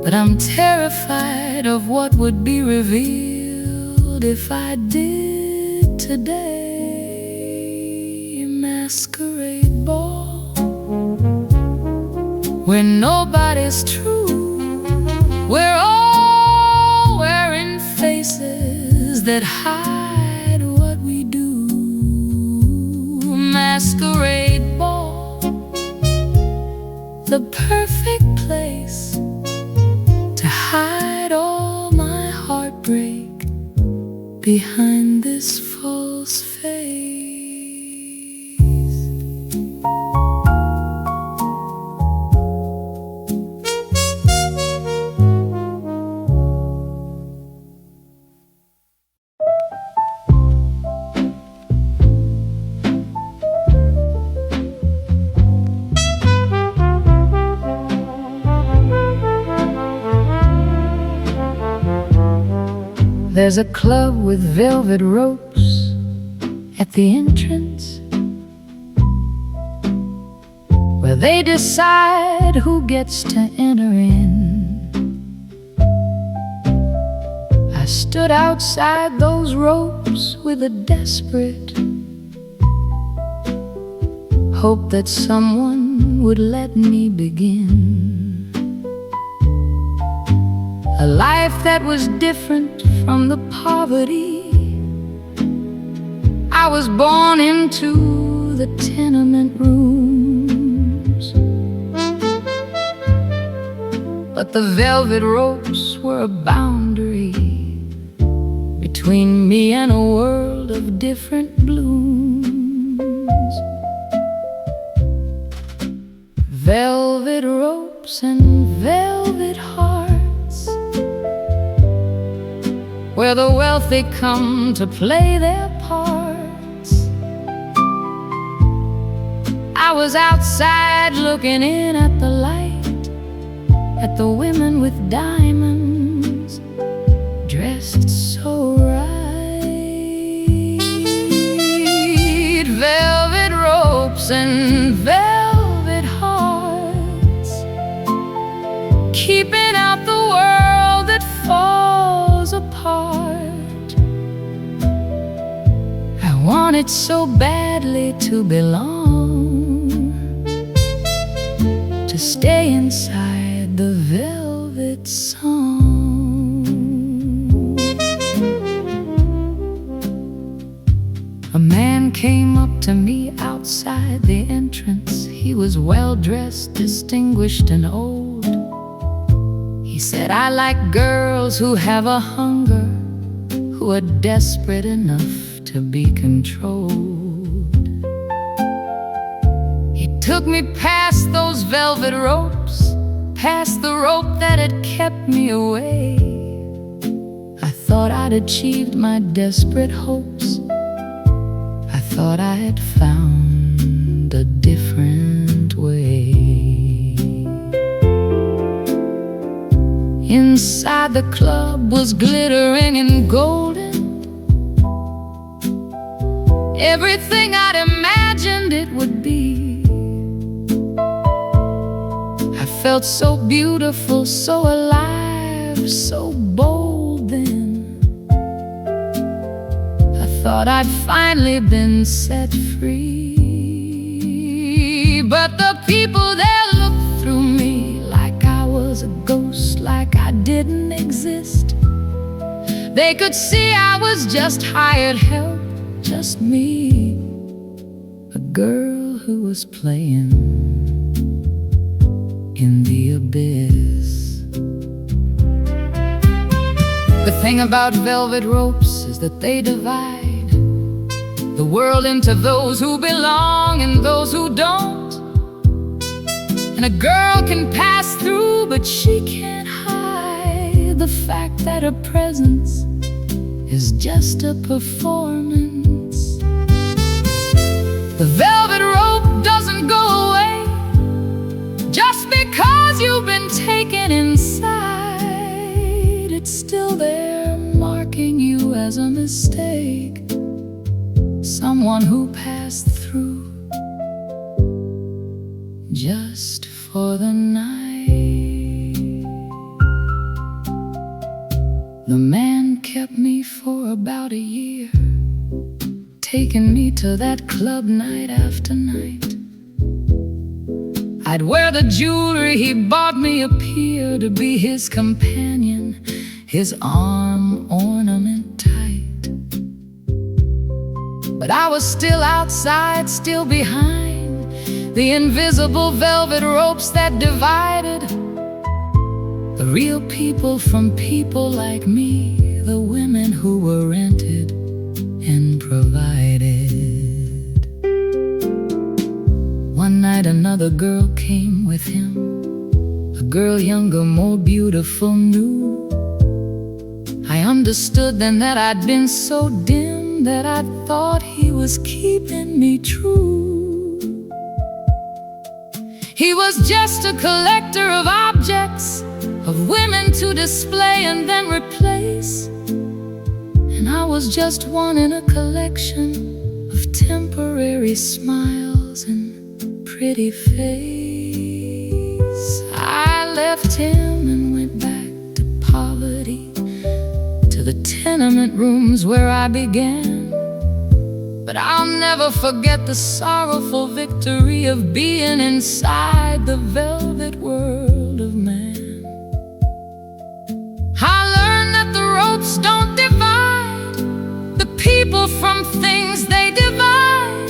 S1: But I'm terrified of what would be revealed if I did today. Masquerade ball where nobody's true. We're all wearing faces that hide what we do. Masquerade ball, the perfect place to hide all my heartbreak behind this false face. There's a club with velvet ropes at the entrance, where they decide who gets to enter in. I stood outside those ropes with a desperate hope that someone would let me begin a life that was different from the poverty I was born into, the tenement rooms. But the velvet ropes were a boundary between me and a world of different blooms. Velvet ropes and velvet hearts, where the wealthy come to play their parts. I was outside looking in at the light, at the women with diamonds dressed so right. Velvet ropes and velvet hearts, keeping out the world that falls apart. I wanted so badly to belong, to stay inside the velvet song. A man came up to me outside the entrance. He was well-dressed, distinguished, and old. He said, "I like girls who have a hunger, who are desperate enough to be controlled." He took me past those velvet ropes, past the rope that had kept me away. I thought I'd achieved my desperate hopes. I thought I had found a different way. Inside the club was glittering and golden, everything I'd imagined it would be. I felt so beautiful, so alive, so bold then. I thought I'd finally been set free. But the people there looked through me like I was a ghost, like I didn't exist. They could see I was just hired help, just me, a girl who was playing in the abyss. The thing about velvet ropes is that they divide the world into those who belong and those who don't. And a girl can pass through, but she can't hide the fact that her presence is just a performance. The velvet rope doesn't go away just because you've been taken inside. It's still there, marking you as a mistake, someone who passed through just for the night. The man kept me for about a year, taking me to that club night after night. I'd wear the jewelry he bought me, appear to be his companion, his arm ornament tight. But I was still outside, still behind the invisible velvet ropes that divided the real people from people like me, the women who were rented and provided. One night another girl came with him, a girl younger, more beautiful, new. I understood then that I'd been so dim that I thought he was keeping me true. He was just a collector of objects, of women to display and then replace. I was just one in a collection of temporary smiles and pretty face. I left him and went back to poverty, to the tenement rooms where I began. But I'll never forget the sorrowful victory of being inside the velvet world of man. I learned that the ropes don't divide the people from things, they divide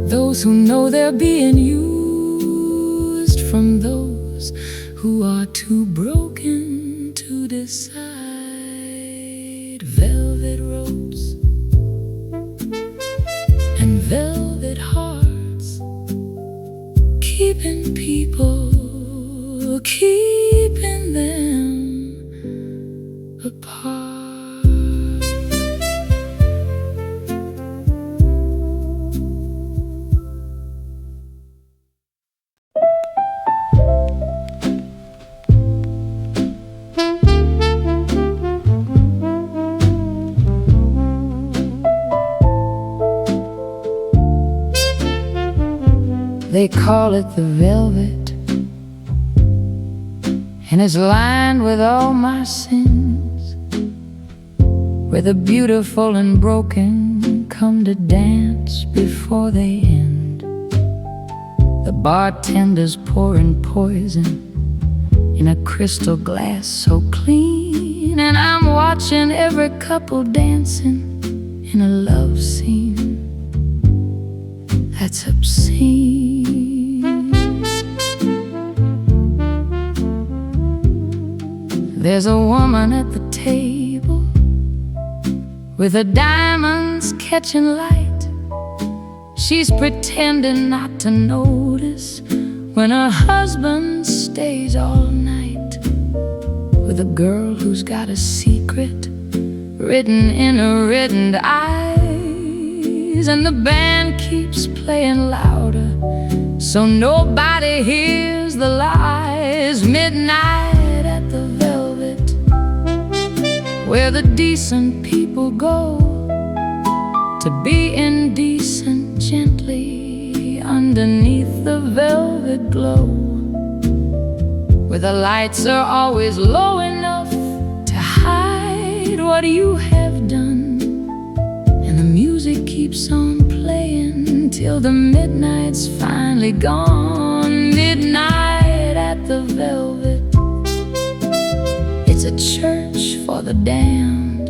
S1: those who know they're being used from those who are too broken to decide. Velvet ropes and velvet hearts, keeping people, keeping them apart. They call it the velvet, and it's lined with all my sins, where the beautiful and broken come to dance before they end. The bartender's pouring poison in a crystal glass so clean, and I'm watching every couple dancing in a love scene that's obscene. There's a woman at the table with her diamonds catching light. She's pretending not to notice when her husband stays all night with a girl who's got a secret written in her reddened eyes. And the band keeps playing louder so nobody hears the lies. Midnight at the velvet, where the decent people go to be indecent gently underneath the velvet glow, where the lights are always low enough to hide what you have done, and the music keeps on playing till the midnight's finally gone. Midnight at the velvet, it's a church for the damned,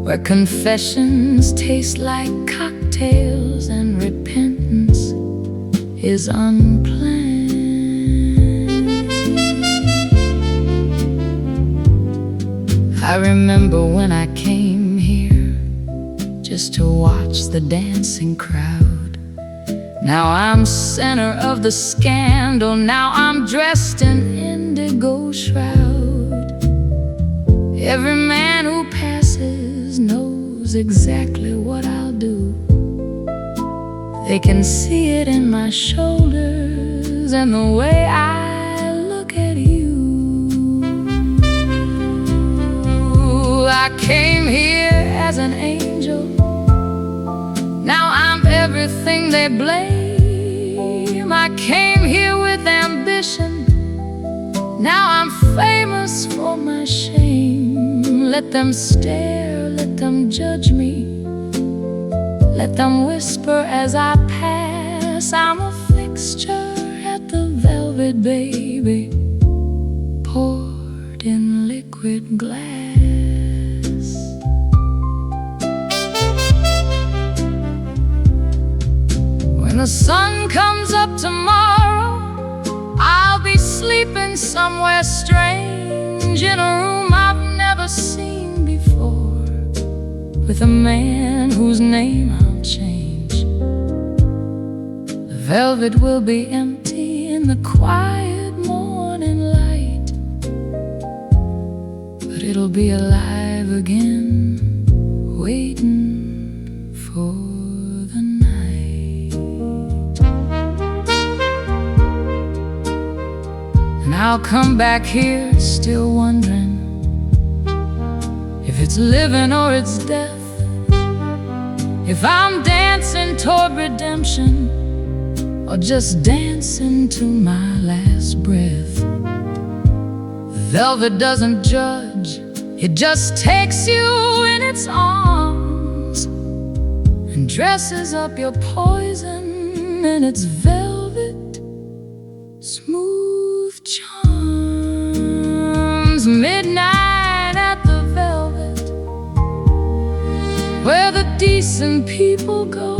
S1: where confessions taste like cocktails and repentance is unplanned. I remember when I came here just to watch the dancing crowd. Now I'm center of the scandal. Now I'm dressed in indigo shroud. Every man who passes knows exactly what I'll do. They can see it in my shoulders and the way I look at you. I came here as an angel. Now I'm everything they blame. I came here with ambition. Now I'm famous for my shame. Let them stare, let them judge me, let them whisper as I pass. I'm a fixture at the velvet, baby, poured in liquid glass. When the sun comes up tomorrow, I'll be sleeping somewhere strange, in a room I've never seen before, with a man whose name I'll change. The velvet will be empty in the quiet morning light, but it'll be alive again, waiting for the night. And I'll come back here still wondering if it's living or it's death. If I'm dancing toward redemption, or just dancing to my last breath. Velvet doesn't judge, it just takes you in its arms and dresses up your poison in its velvet smooth charms. Midnight at the Velvet, where the decent people go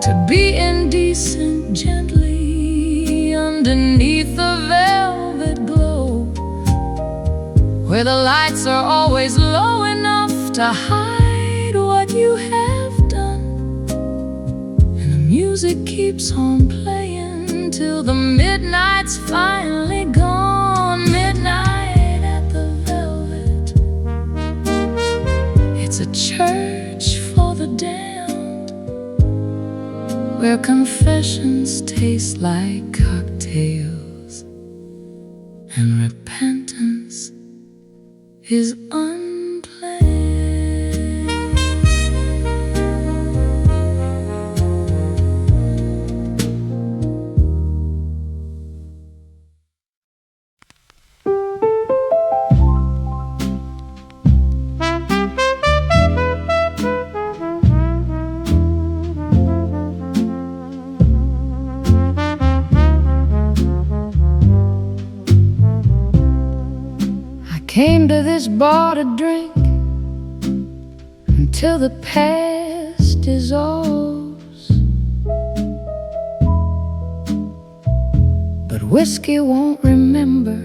S1: to be indecent gently underneath the velvet glow, where the lights are always low enough to hide what you have done, and the music keeps on playing till the midnight's finally gone. Midnight at the Velvet, it's a church for the damned, where confessions taste like cocktails and repentance is unplanned. Came to this bar to drink until the past dissolves, but whiskey won't remember.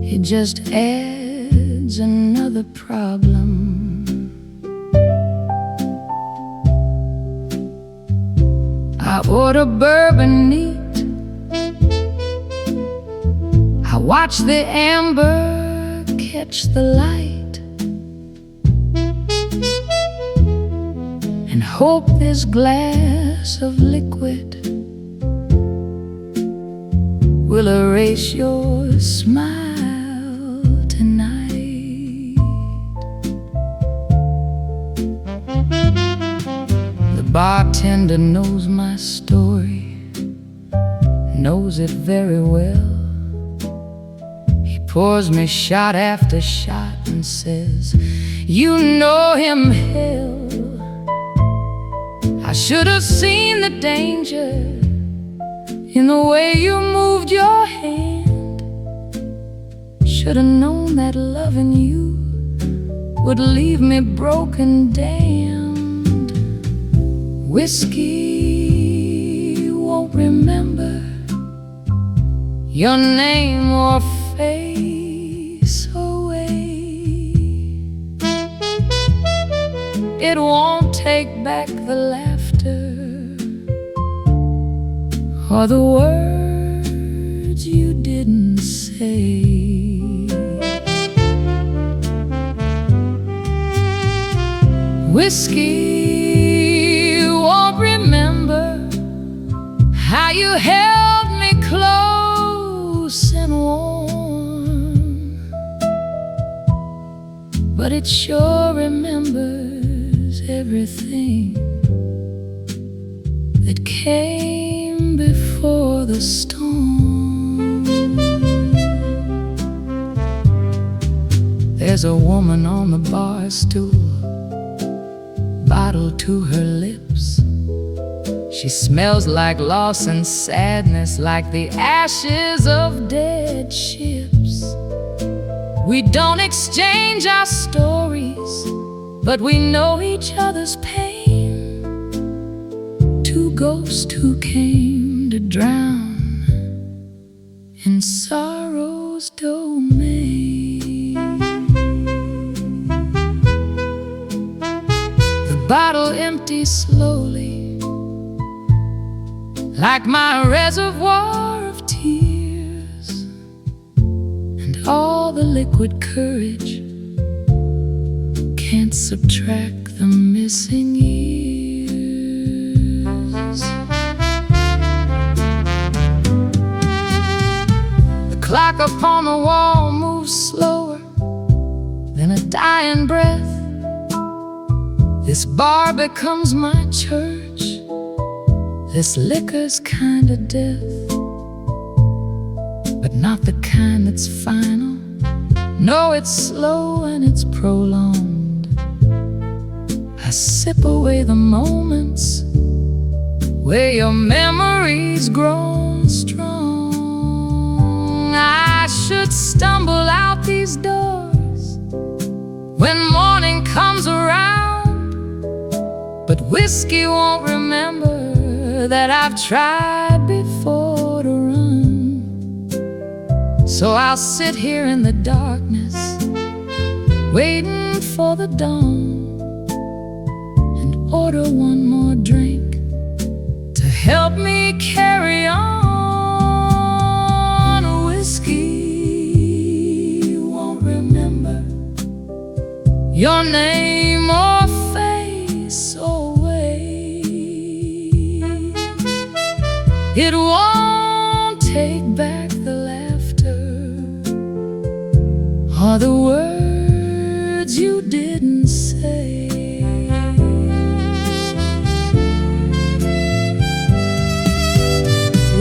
S1: It just adds another problem. I order bourbon neat, watch the amber catch the light, and hope this glass of liquid will erase your smile tonight. The bartender knows my story, knows it very well. Pours me shot after shot and says, "You know him, hell." I should have seen the danger in the way you moved your hand. Should have known that loving you would leave me broken, damned. Whiskey won't remember your name or face away. It won't take back the laughter or the words you didn't say. Whiskey won't remember how you held me close and warm, but it sure remembers everything that came before the storm. There's a woman on the bar stool, bottle to her lips. She smells like loss and sadness, like the ashes of dead ships. We don't exchange our stories, but we know each other's pain. Two ghosts who came to drown in sorrow's domain. The bottle empties slowly, like my reservoir of tears, and all the liquid courage can't subtract the missing years. The clock upon the wall moves slower than a dying breath. This bar becomes my church. This liquor's kind of death, but not the kind that's final. No, it's slow and it's prolonged. I sip away the moments where your memories grown strong. I should stumble out these doors when morning comes around, but whiskey won't remember that I've tried before to run. So I'll sit here in the darkness, waiting for the dawn, and order one more drink to help me carry on. Whiskey won't remember your name or face or way. It won't take back the laughter or the words you didn't say.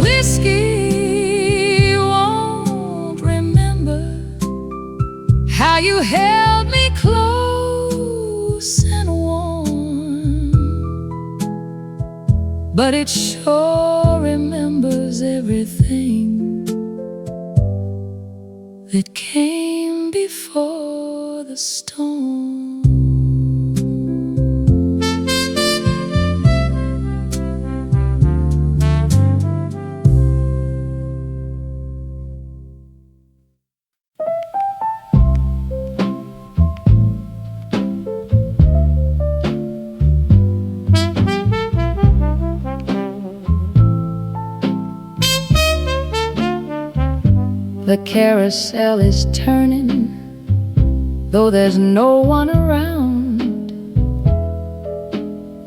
S1: Whiskey won't remember how you held me close and warm, but it sure remembers everything that came before the storm. The carousel is turning, though there's no one around.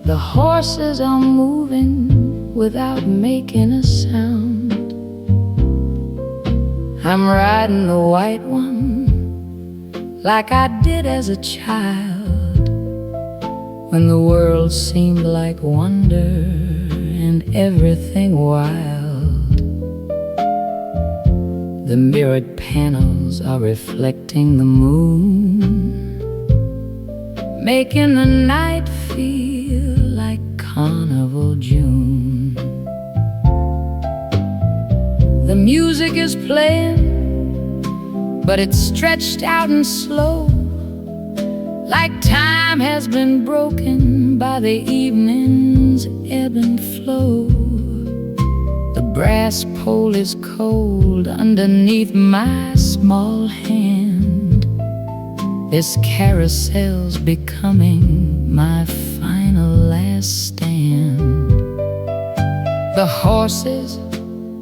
S1: The horses are moving without making a sound. I'm riding the white one like I did as a child, when the world seemed like wonder and everything wild. The mirrored panels are reflecting the moon, making the night feel like Carnival June. The music is playing, but it's stretched out and slow, like time has been broken by the evening's ebb and flow. The brass pole is cold underneath my small hand. This carousel's becoming my final last stand. The horses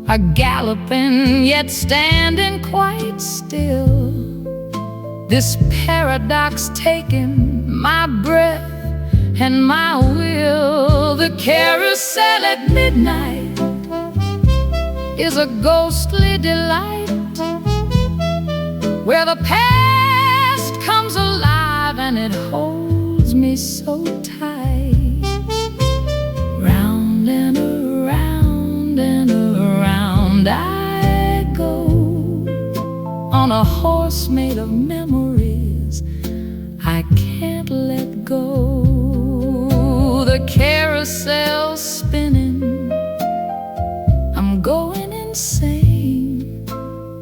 S1: are galloping, yet standing quite still. This paradox taking my breath and my will. The carousel at midnight is a ghostly delight, where the past comes alive and it holds me so tight. Round and around and around I go, on a horse made of memories I can't let go. The carousel's spinning, I'm going insane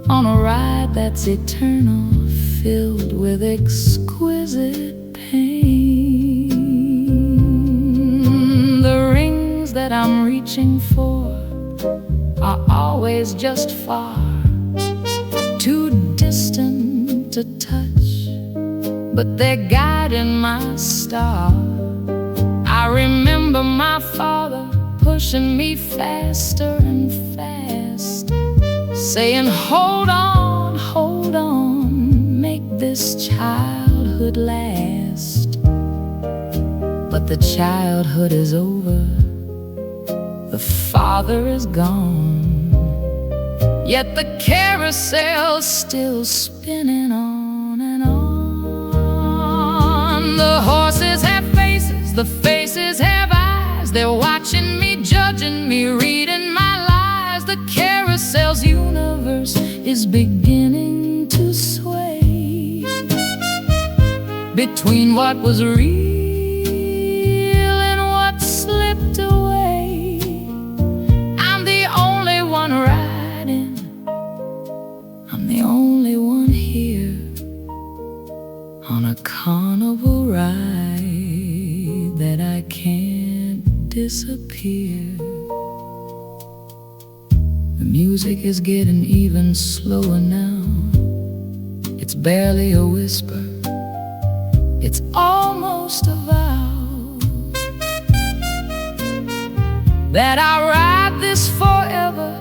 S1: on a ride that's eternal, filled with exquisite pain. The rings that I'm reaching for are always just far, too distant to touch, but they're guiding my star. I remember my father pushing me faster and fast, saying, hold on, make this childhood last. But the childhood is over, the father is gone, yet the carousel's still spinning on and on. The horses have faces, the faces have eyes. They're watching me, judging me, reading my lies. The carousel's universe is beginning to sway between what was real and what slipped away. I'm the only one riding, I'm the only one here on a carnival ride that I can't disappear. The music is getting even slower now. It's barely a whisper, it's almost a vow that I'll ride this forever,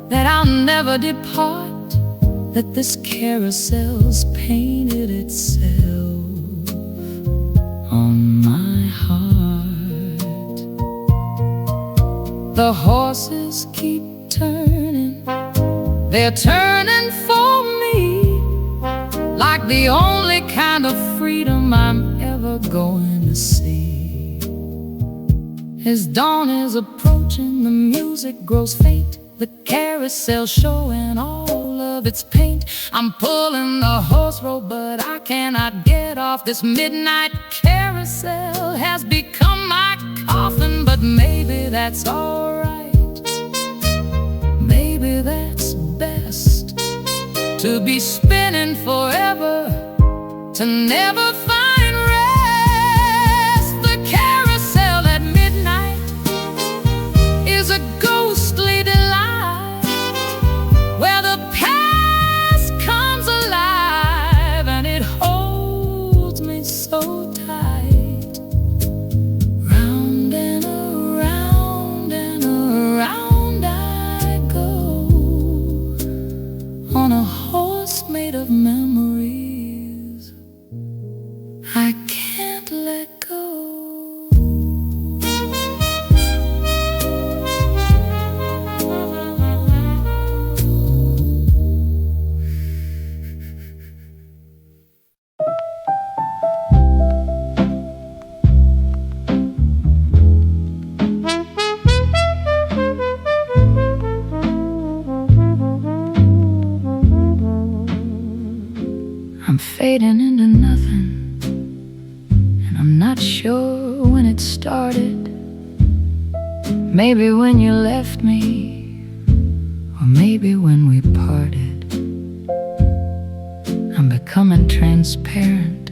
S1: that I'll never depart, that this carousel's painted itself on my heart. The horses keep turning, they're turning for me, like the only kind of freedom I'm ever going to see. As dawn is approaching, the music grows faint, the carousel showing all of its paint. I'm pulling the horse rope, but I cannot get off. This midnight carousel has become my coffin, but maybe that's alright. Maybe that's best, to be spinning forever, to never find rest. The carousel at midnight is a ghostly delight, where the past comes alive and it holds me so tight. Round and around and around I go, on a horse made of memories I can't let go. I'm fading into nothing, and I'm not sure when it started. Maybe when you left me, or maybe when we parted. I'm becoming transparent,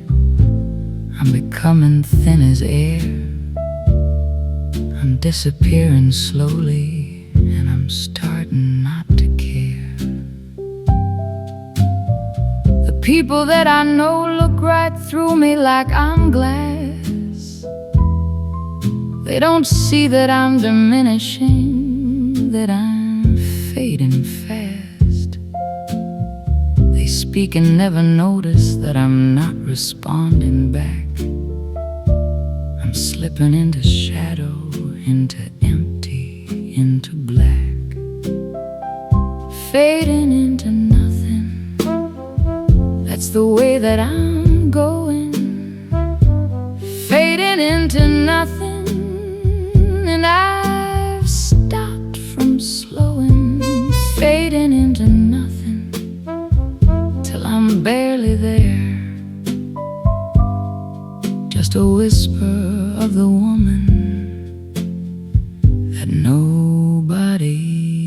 S1: I'm becoming thin as air. I'm disappearing slowly, and I'm starting not to care. The people that I know look right through me like I'm glass. They don't see that I'm diminishing, that I'm fading fast. They speak and never notice that I'm not responding back. I'm slipping into shadow, into empty, into black, fading into nothing. That's the way that I'm going, fading into nothing. And I've stopped from slowing, fading into nothing, till I'm barely there. Just a whisper of the woman that nobody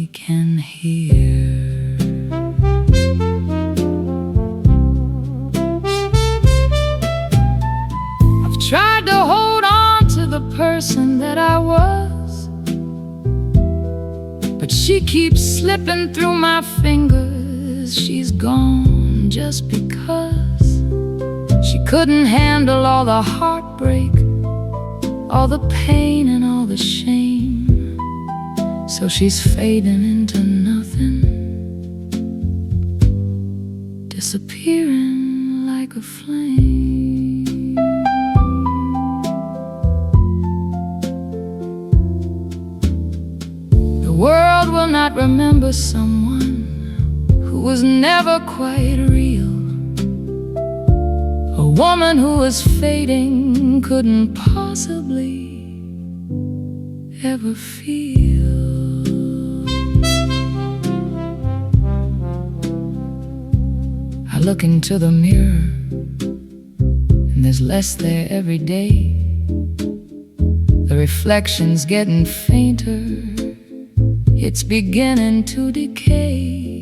S1: can hear. I've tried to hold on to the person that I was, but she keeps slipping through my fingers. She's gone just because she couldn't handle all the heartbreak, all the pain and all the shame. So she's fading into nothing, disappearing like a flame. The world will not remember someone who was never quite real. A woman who was fading couldn't possibly ever feel. I look into the mirror, and there's less there every day. The reflection's getting fainter, it's beginning to decay.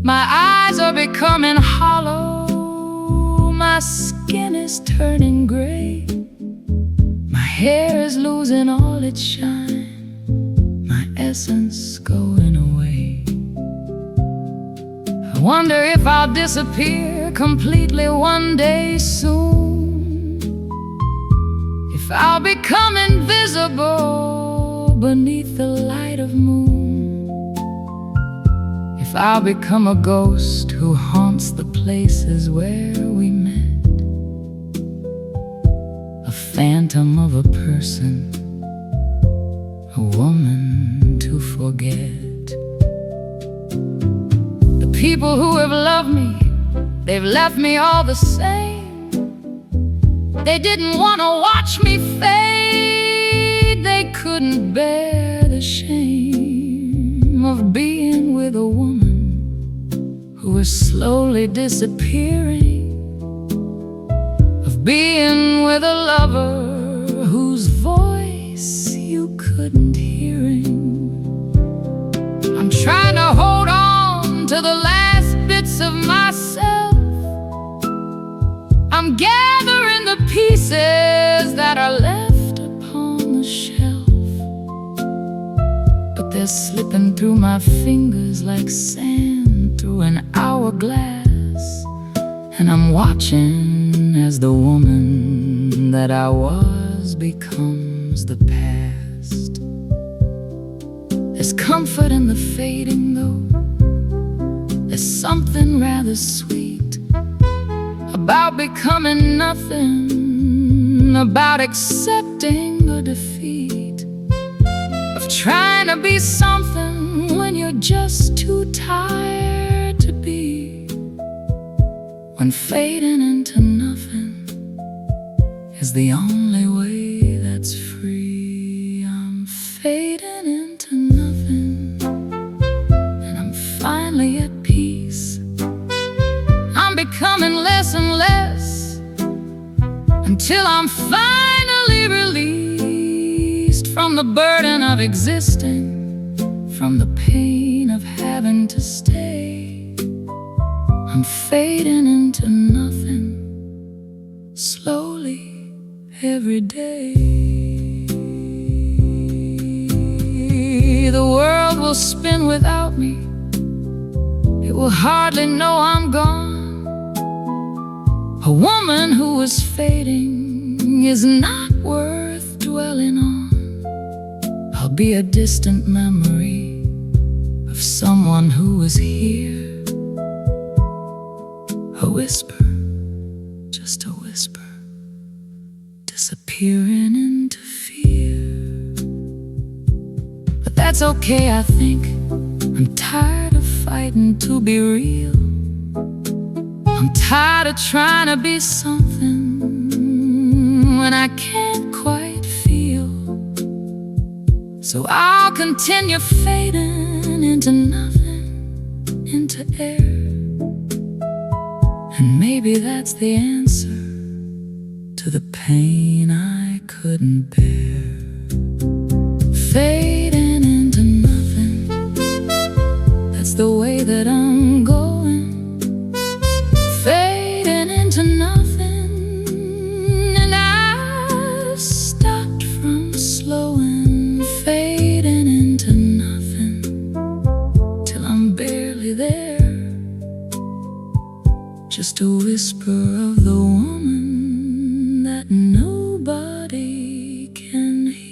S1: My eyes are becoming hollow, my skin is turning gray. My hair is losing all its shine, my essence going away. I wonder if I'll disappear completely one day soon, if I'll become invisible beneath the light of moon, if I'll become a ghost who haunts the places where we met, a phantom of a person, a woman to forget. The people who have loved me, they've left me all the same. They didn't want to watch me fade. They couldn't bear the shame of being with a woman who was slowly disappearing, of being with a lover whose voice you couldn't hearing. I'm trying to hold on to the last bits of myself. I'm gathering the pieces that are left upon the shelf, but they're slipping through my fingers like sand through an hourglass. And I'm watching as the woman that I was becomes the past. There's comfort in the fading though, there's something rather sweet about becoming nothing, about accepting the defeat, of trying to be something when you're just too tired to be, when fading into nothing is the only way that's free. I'm fading into nothing, and I'm finally at peace. I'm becoming less and less until I'm finally released from the burden of existing, from the pain of having to stay. I'm fading into nothing, slowly every day. The world will spin without me, it will hardly know I'm gone. A woman who is fading is not worth dwelling on. I'll be a distant memory of someone who was here, a whisper, just a whisper, disappearing into fear. But that's okay, I think. I'm tired of fighting to be real. I'm tired of trying to be something when I can't quite feel. So I'll continue fading into nothing, into air. And maybe that's the answer to the pain I couldn't bear. Fading into nothing, that's the way that I'm going. Fading into nothing, and I've stopped from slowing. Fading into nothing, till I'm barely there, just a whisper of the woman that nobody can hear.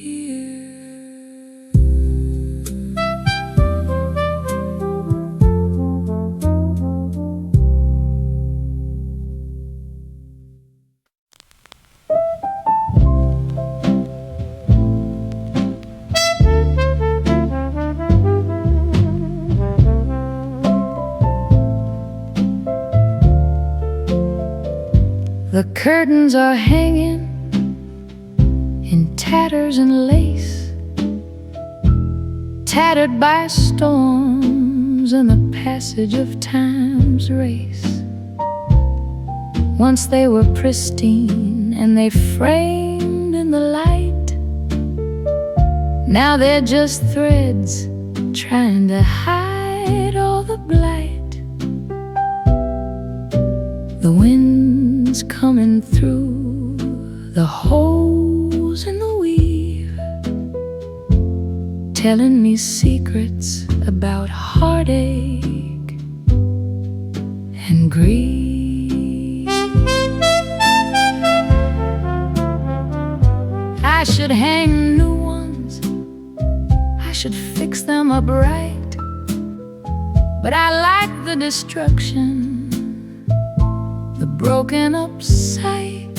S1: The curtains are hanging in tatters and lace, tattered by storms and the passage of time's race. Once they were pristine and they framed in the light. Now they're just threads trying to hide all the blight. The wind's coming through the holes in the weave, telling me secrets about heartache and grief. I should hang new ones, I should fix them up right, but I like the destruction, the broken up sight.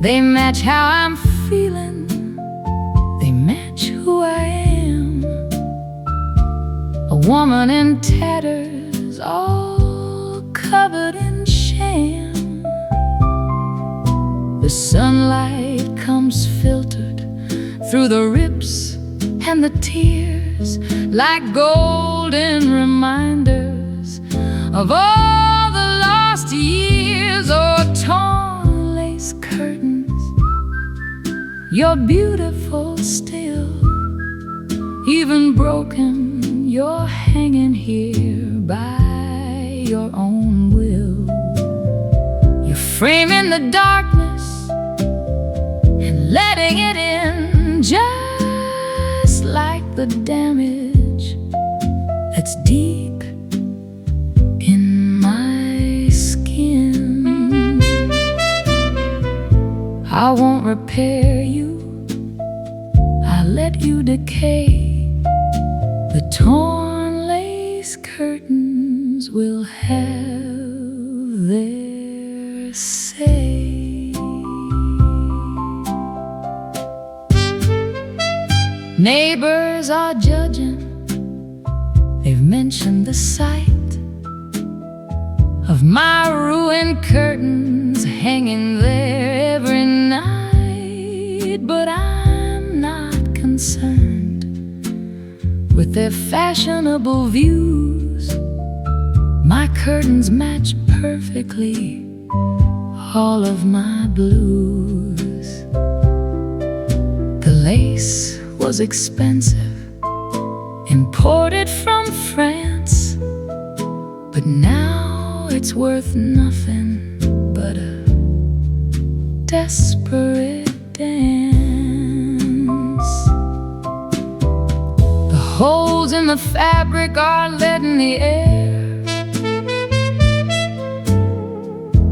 S1: They match how I'm feeling, they match who I am. A woman in tatters, all covered in sham. The sunlight comes filtered through the rips and the tears, like golden reminders of all the lost years. Or torn lace curtains, you're beautiful still. Even broken, you're hanging here by your own will. You're framing the darkness and letting it in, just like the damage that's deep in my skin. I won't repair you, I'll let you decay. The torn lace curtains will have their say. Neighbors are judging, they've mentioned the sight of my ruined curtains hanging there every night. But I'm not concerned with their fashionable views. My curtains match perfectly all of my blues. The lace was expensive, imported from France, but now it's worth nothing but a desperate dance. The holes in the fabric are letting the air,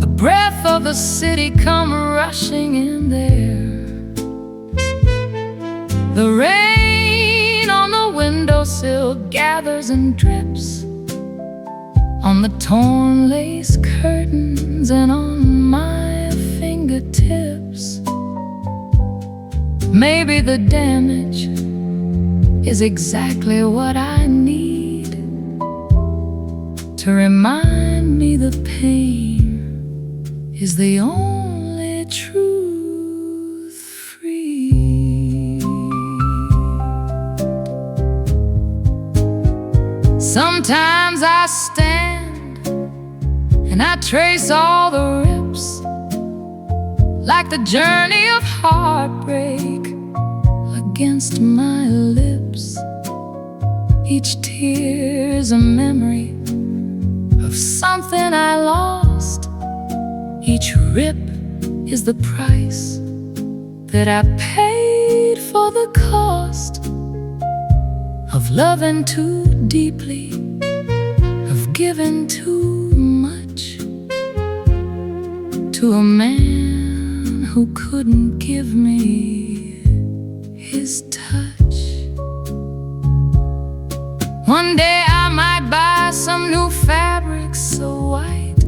S1: the breath of the city come rushing in there. The rain on the windowsill gathers and drips on the torn lace curtains and on my fingertips. Maybe the damage is exactly what I need to remind me the pain is the only truth free. Sometimes I stand and I trace all the rips, like the journey of heartbreak against my lips. Each tear is a memory of something I lost. Each rip is the price that I paid for the cost of loving too deeply, of giving too much to a man who couldn't give me his touch. One day I might buy some new fabric so white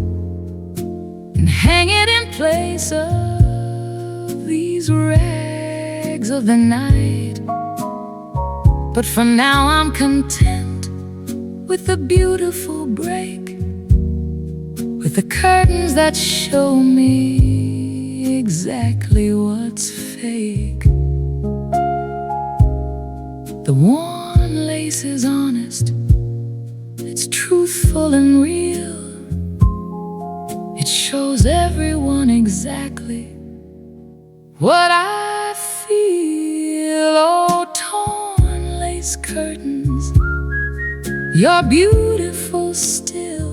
S1: and hang it in place of these rags of the night. But for now I'm content with the beautiful break, with the curtains that show me exactly what's fake. The worn lace is honest, it's truthful and real. It shows everyone exactly what I feel. Oh, torn lace curtains, you're beautiful still.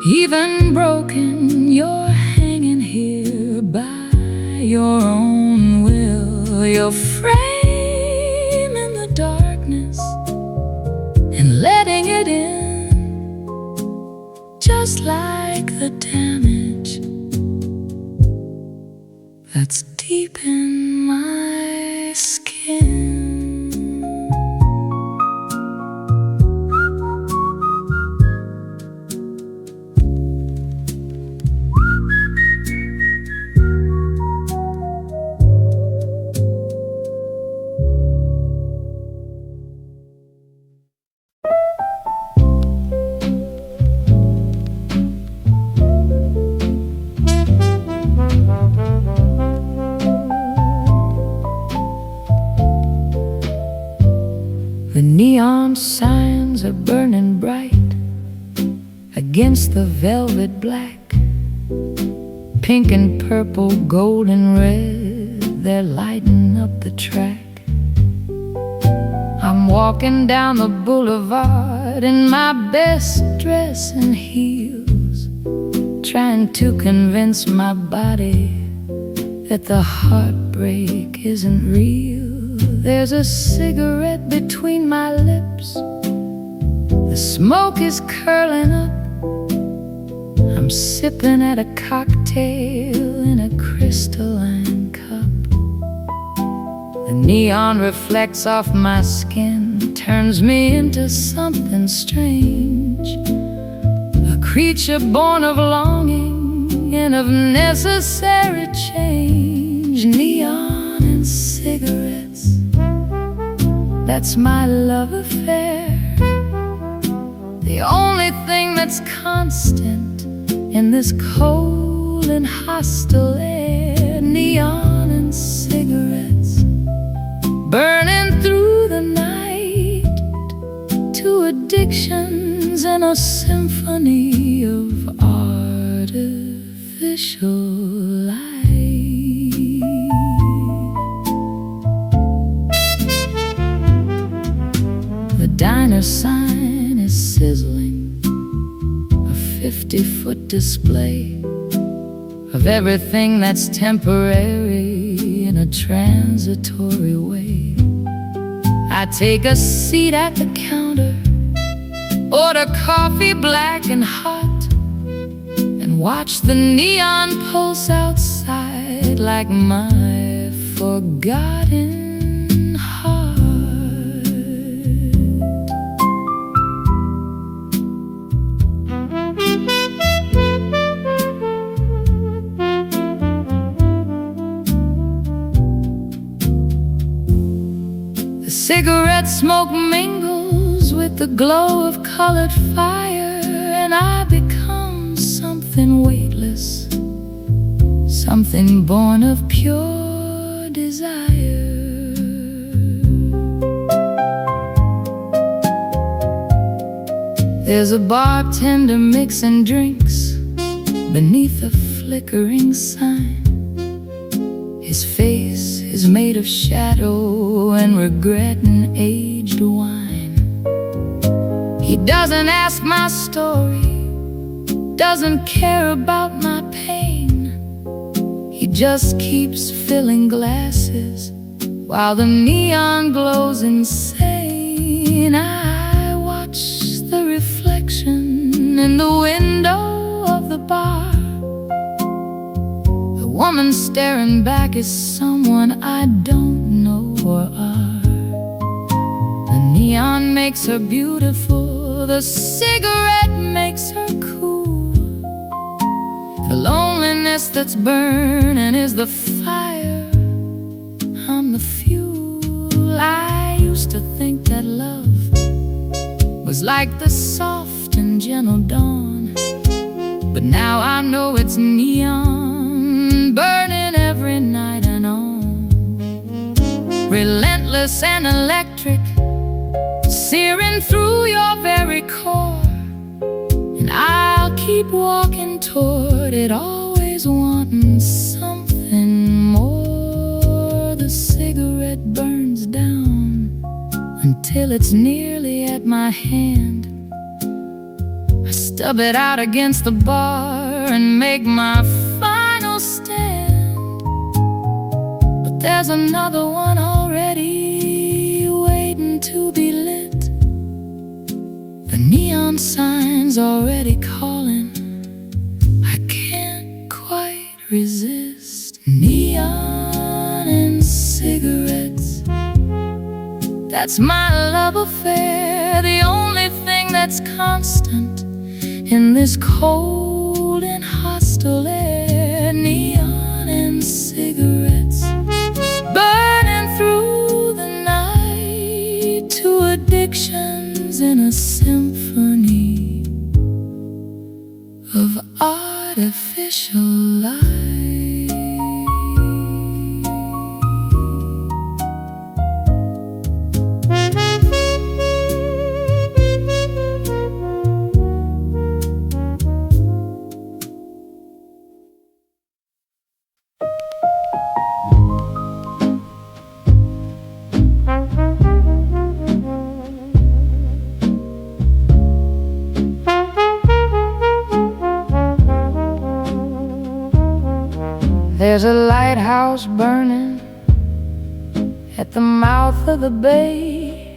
S1: Even broken, you're hanging here by your own will. Your frame in the darkness and letting it in, just like the damage that's deep in my skin. The neon signs are burning bright against the velvet black. Pink and purple, gold and red, they're lighting up the track. I'm walking down the boulevard in my best dress and heels, trying to convince my body that the heartbreak isn't real. There's a cigarette between my lips, the smoke is curling up. I'm sipping at a cocktail in a crystalline cup. The neon reflects off my skin, turns me into something strange, a creature born of longing and of necessary change. Neon and cigarettes, that's my love affair. The only thing that's constant in this cold and hostile air. Neon and cigarettes burning through the night, two addictions and a symphony of artificial light. The diner sign is sizzling, a 50-foot display of everything that's temporary in a transitory way. I take a seat at the counter, order coffee black and hot, and watch the neon pulse outside like my forgotten heart. Cigarette smoke mingles with the glow of colored fire, and I become something weightless, something born of pure desire. There's a bartender mixing drinks beneath a flickering sign. His face is made of shadow and regret and aged wine. He doesn't ask my story, doesn't care about my pain. He just keeps filling glasses while the neon glows insane. I watch the reflection in the window of the bar. The woman staring back is someone I don't know or are. The neon makes her beautiful, the cigarette makes her cool. The loneliness that's burning is the fire, I'm the fuel. I used to think that love was like the soft and gentle dawn, But now I know it's neon, burning every night and on. Relentless and electric, searing through your very core. And I'll keep walking toward it, always wanting something more. The cigarette burns down until it's nearly at my hand. I stub it out against the bar and make my final stand. But there's another one already waiting to be lit. The neon sign's already calling. I can't quite resist. Neon and cigarettes, that's my love affair. The only thing that's constant in this cold and hostile air. Neon and cigarettes, burning through the night to addictions in a symphony of artificial light. There's a lighthouse burning at the mouth of the bay,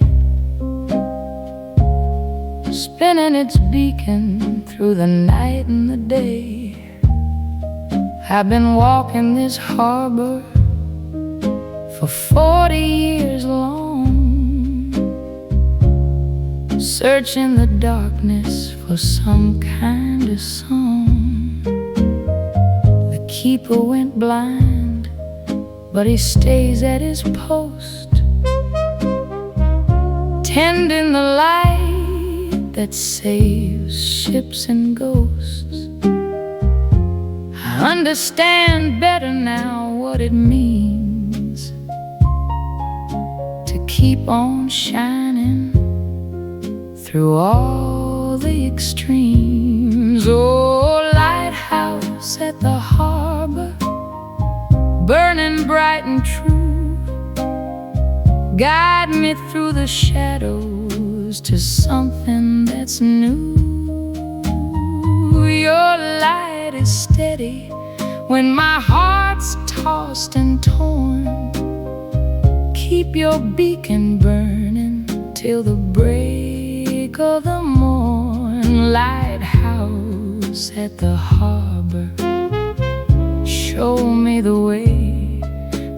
S1: spinning its beacon through the night and the day. I've been walking this harbor for 40 years long, searching the darkness for some kind of song. The keeper went blind, but he stays at his post, tending the light that saves ships and ghosts. I understand better now what it means to keep on shining through all the extremes. Oh, lighthouse at the harbor, burning bright and true, guide me through the shadows to something that's new. Your light is steady when my heart's tossed and torn. Keep your beacon burning till the break of the morn. Lighthouse at the harbor, show me the way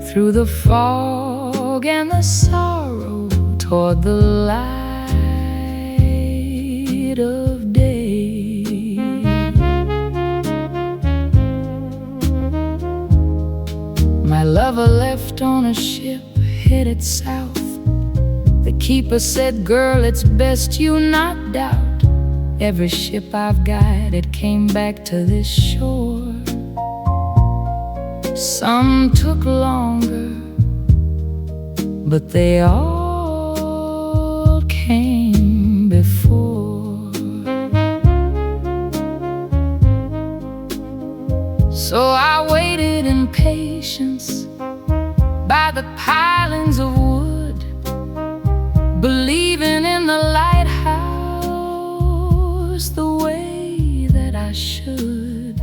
S1: through the fog and the sorrow toward the light of day. My lover left on a ship headed south. The keeper said, girl, it's best you not doubt. Every ship I've guided came back to this shore. Some took longer, but they all came before. So I waited in patience by the pilings of wood, believing in the lighthouse the way that I should.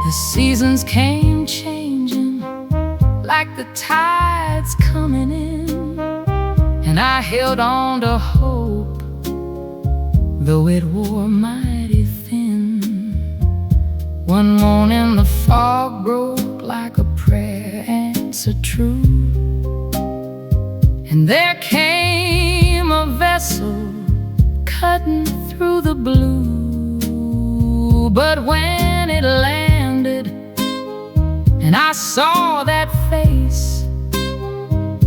S1: The seasons came changing like the tides coming in, and I held on to hope, though it wore mighty thin. One morning the fog broke like a prayer answered true, and there came a vessel cutting through the blue. But when it landed and I saw that face,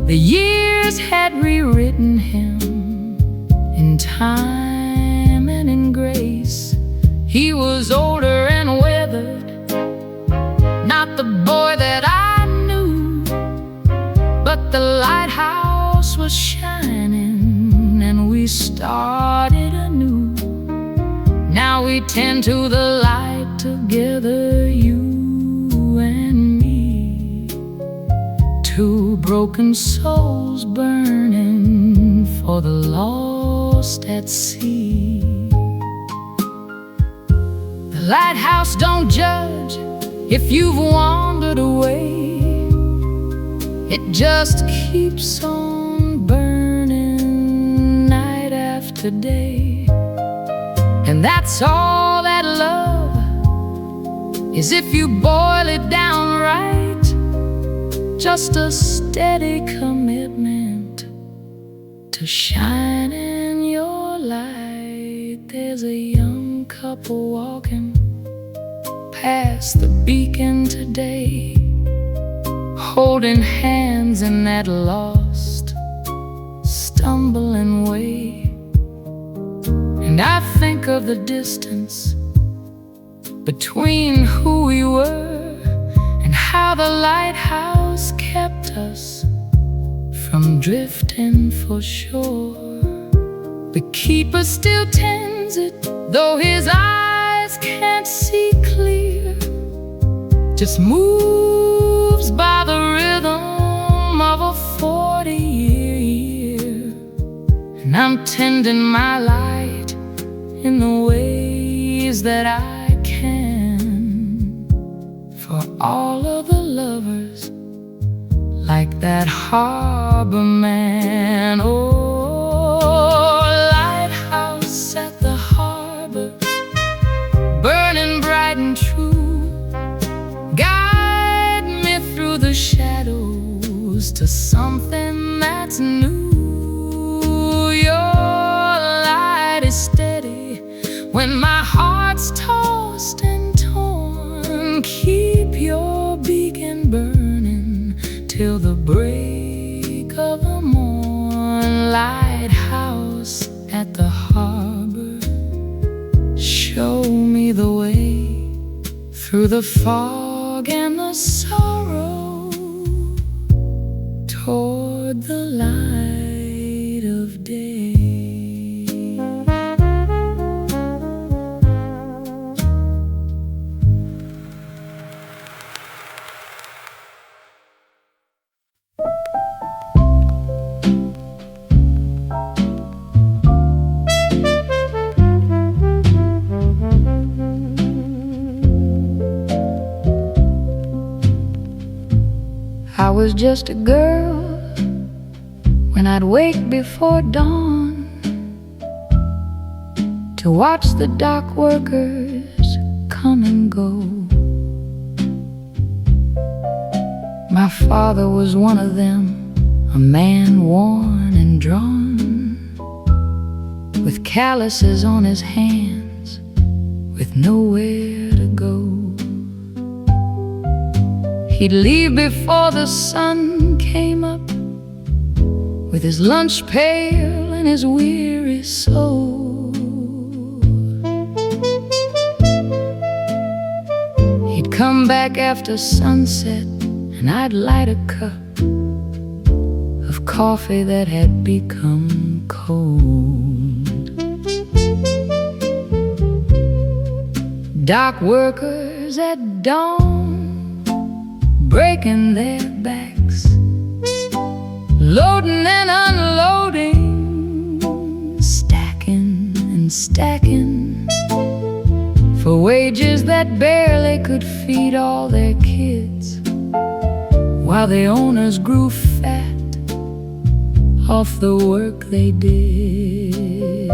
S1: the years had rewritten him in time and in grace. He was older and was shining and we started anew. Now we tend to the light together, you and me. Two broken souls burning for the lost at sea. The lighthouse don't judge if you've wandered away. It just keeps on burning night after day. And that's all that love is, if you boil it down right. Just a steady commitment to shining your light. There's a young couple walking past the beacon today, holding hands in that lost, stumbling way. And I think of the distance between who we were and how the lighthouse kept us from drifting for shore. The keeper still tends it, though his eyes can't see clear. Just moves by the rhythm of a 40-year year. And I'm tending my light in the ways that I can, for all of the lovers like that harbor man. Oh, lighthouse at the harbor, burning bright and true, guide me through the shadows to something that's new. Your light is steady when my heart's tossed and torn. Keep your beacon burning till the break of the morn. Lighthouse at the harbor, show me the way through the fog and the sorrow, toward the light of day. I was just a girl when I'd wake before dawn to watch the dock workers come and go. My father was one of them, a man worn and drawn, with calluses on his hands, with nowhere to go. He'd leave before the sun came up, with his lunch pail and his weary soul. He'd come back after sunset, and I'd light a cup of coffee that had become cold. Dock workers at dawn, breaking their backs, loading and unloading, stacking and stacking, for wages that barely could feed all their kids, while the owners grew fat off the work they did.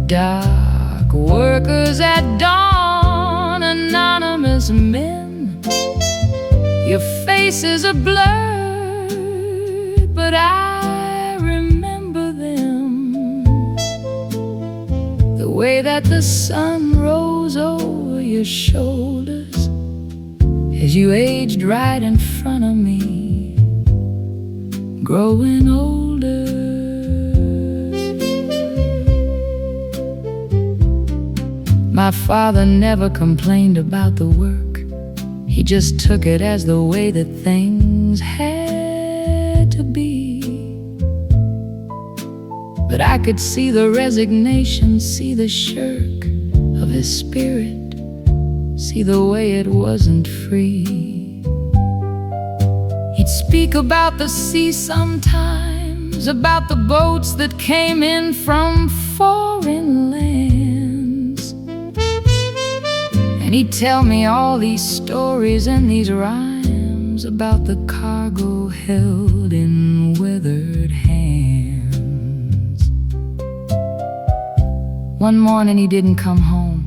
S1: Dock workers at dawn, anonymous men, your faces are blurred, but I remember them. The way that the sun rose over your shoulders as you aged right in front of me, growing older. My father never complained about the work. He just took it as the way that things had to be. But I could see the resignation, see the shirk of his spirit, see the way it wasn't free. He'd speak about the sea sometimes, about the boats that came in from foreign lands. And he'd tell me all these stories and these rhymes about the cargo held in weathered hands. One morning he didn't come home.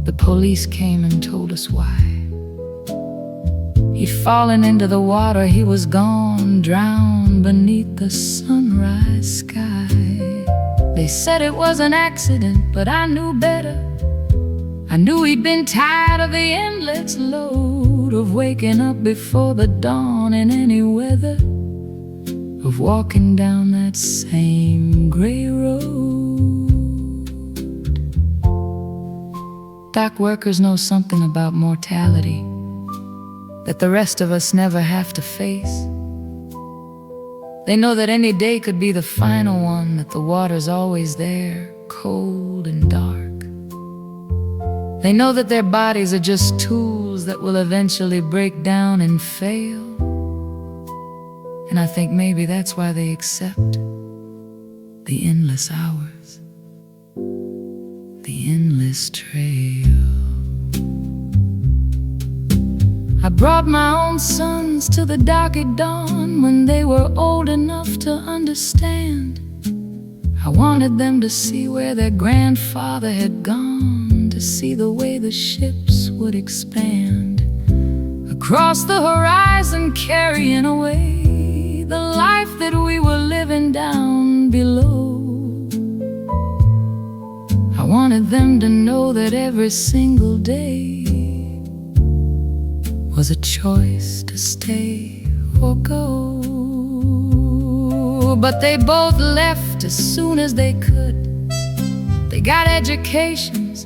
S1: The police came and told us why. He'd fallen into the water, he was gone, drowned beneath the sunrise sky. They said it was an accident, but I knew better. I knew he'd been tired of the endless load of waking up before the dawn in any weather, of walking down that same gray road. Dock workers know something about mortality that the rest of us never have to face. They know that any day could be the final one, that the water's always there, cold and dark. They know that their bodies are just tools that will eventually break down and fail. And I think maybe that's why they accept the endless hours, the endless trail. I brought my own sons to the dock at dawn when they were old enough to understand. I wanted them to see where their grandfather had gone, to see the way the ships would expand across the horizon, carrying away the life that we were living down below. I wanted them to know that every single day was a choice to stay or go. But they both left as soon as they could. They got educations,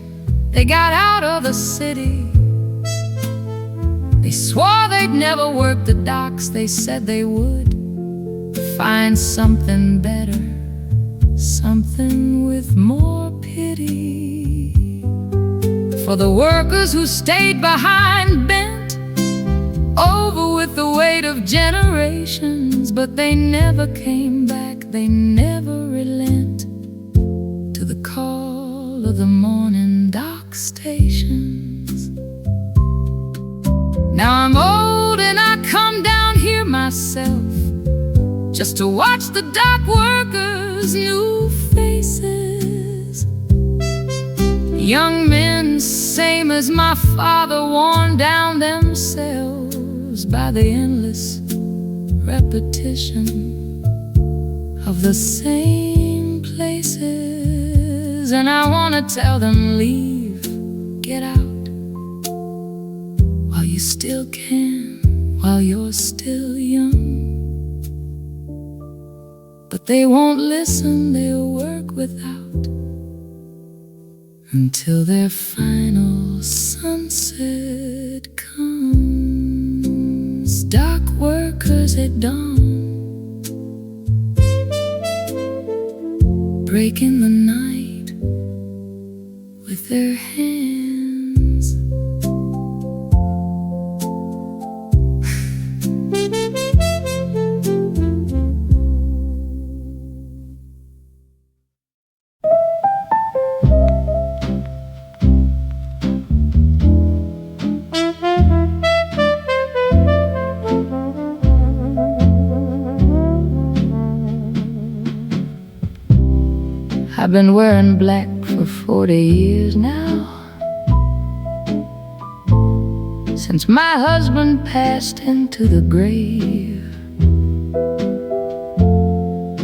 S1: they got out of the city. They swore they'd never work the docks, they said they would find something better, something with more pity. For the workers who stayed behind, bent over with the weight of generations, but they never came back, they never relent to the call of the morning dock stations. Now I'm old and I come down here myself, just to watch the dock workers' new faces. Young men, same as my father, worn down themselves by the endless repetition of the same places. And I wanna tell them, leave, get out, while you still can, while you're still young. But they won't listen, they'll work without, until their final sunset comes. Dock workers at dawn, breaking the night with their hands. I've been wearing black for 40 years now, since my husband passed into the grave.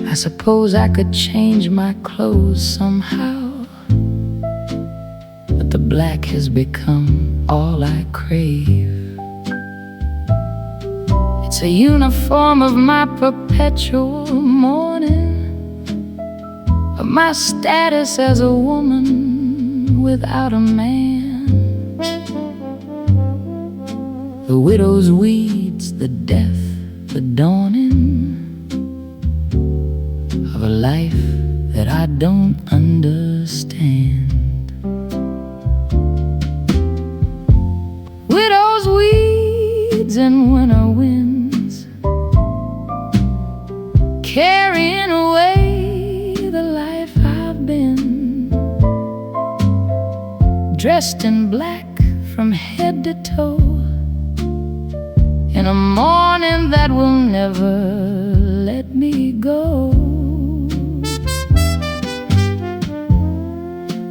S1: I suppose I could change my clothes somehow, but the black has become all I crave. It's a uniform of my perpetual mourning, of my status as a woman without a man. The widow's weeds, the death, the dawning of a life don't understand. Widow's weeds and winter winds carrying away the life I've been, dressed in black from head to toe, in a morning that will never let me go.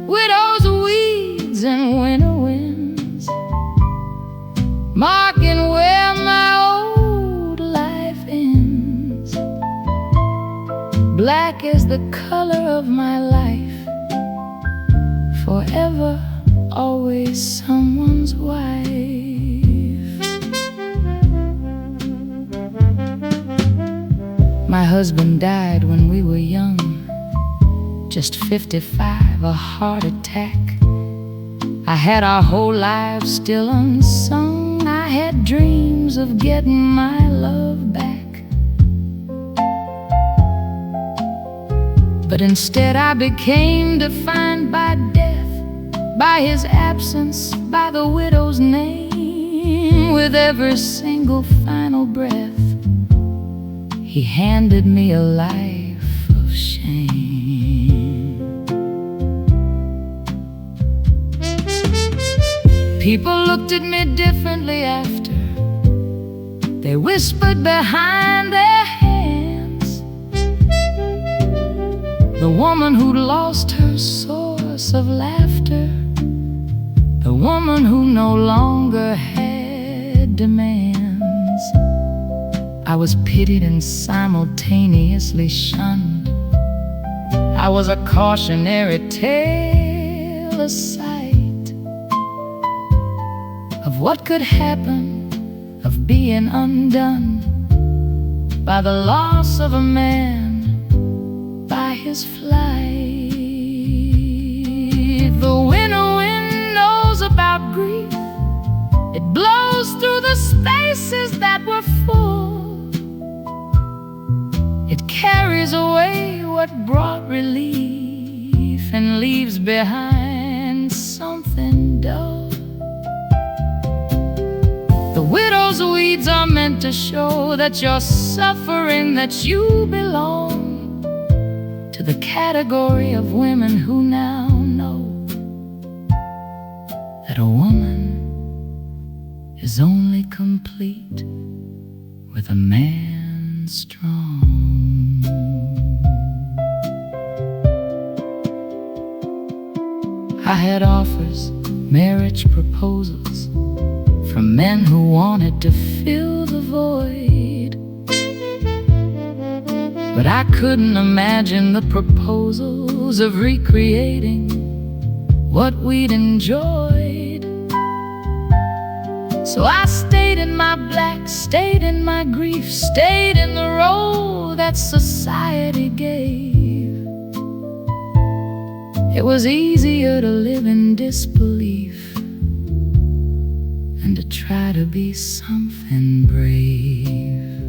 S1: Widow's weeds and winter winds marking where my old life ends. Black is the color of my life, forever, always someone's wife. My husband died when we were young, just 55, a heart attack. I had our whole lives still unsung. I had dreams of getting my love back, but instead I became defined by death, by his absence, by the widow's name. With every single final breath, he handed me a life of shame. People looked at me differently after. They whispered behind their hands. The woman who'd lost her source of laughter, the woman who no longer had demands. I was pitied and simultaneously shunned. I was a cautionary tale, a sight of what could happen, of being undone by the loss of a man, by his flight. The winter wind knows about grief. It blows through the spaces that were full. It carries away what brought relief and leaves behind something dull. The widow's weeds are meant to show that you're suffering, that you belong to the category of women who now know that a woman is only complete with a man strong. I had offers, marriage proposals, from men who wanted to fill the void, but I couldn't imagine the proposals of recreating what we'd enjoyed. So I stayed in my black, stayed in my grief, stayed in the role that society gave. It was easier to live in disbelief and to try to be something brave.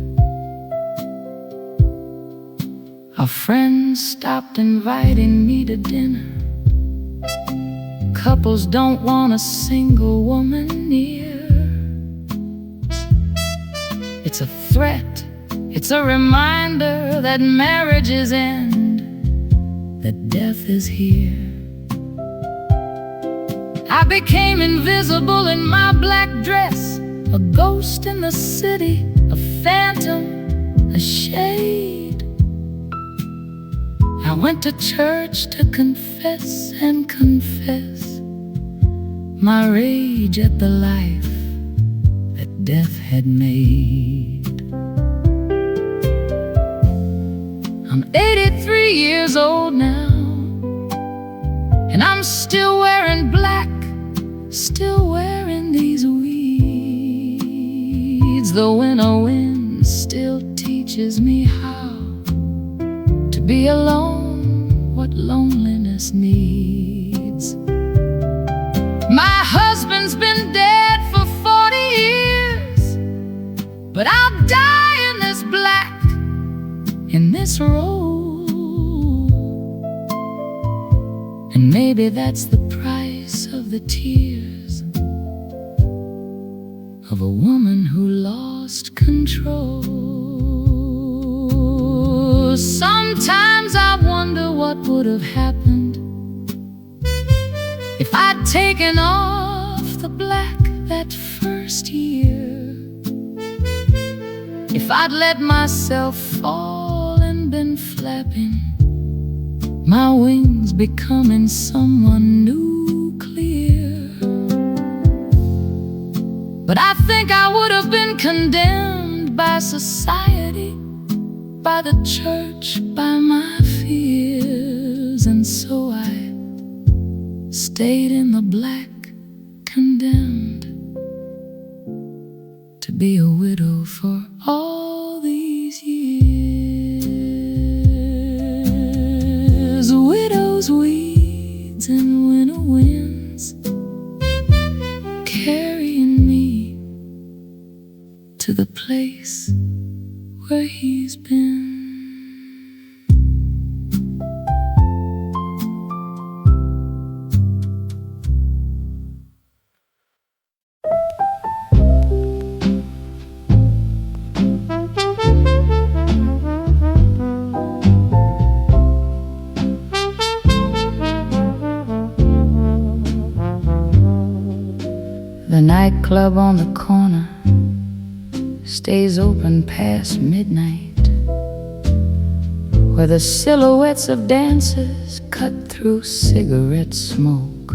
S1: Our friends stopped inviting me to dinner. Couples don't want a single woman near. It's a threat, it's a reminder that marriages end, that death is here. I became invisible in my black dress, a ghost in the city, a phantom, a shade. I went to church to confess and confess my rage at the life that death had made. I'm 83 years old now, and I'm still wearing black, still wearing these weeds. The winter wind still teaches me how to be alone, what loneliness needs. My husband's been dead for 40 years, but I'll die in this black, in this role. that's the price of the tears of a woman who lost control. Sometimes I wonder what would have happened if I'd taken off the black that first year, if I'd let myself fall and been flapping my wings, becoming someone nuclear. But I think I would have been condemned by society, by the church, by my fears. And so I stayed in the black, condemned to be a widow for all these years. Widows, weeds, and winter winds carrying me to the place where he's been. The nightclub on the corner stays open past midnight, where the silhouettes of dancers cut through cigarette smoke.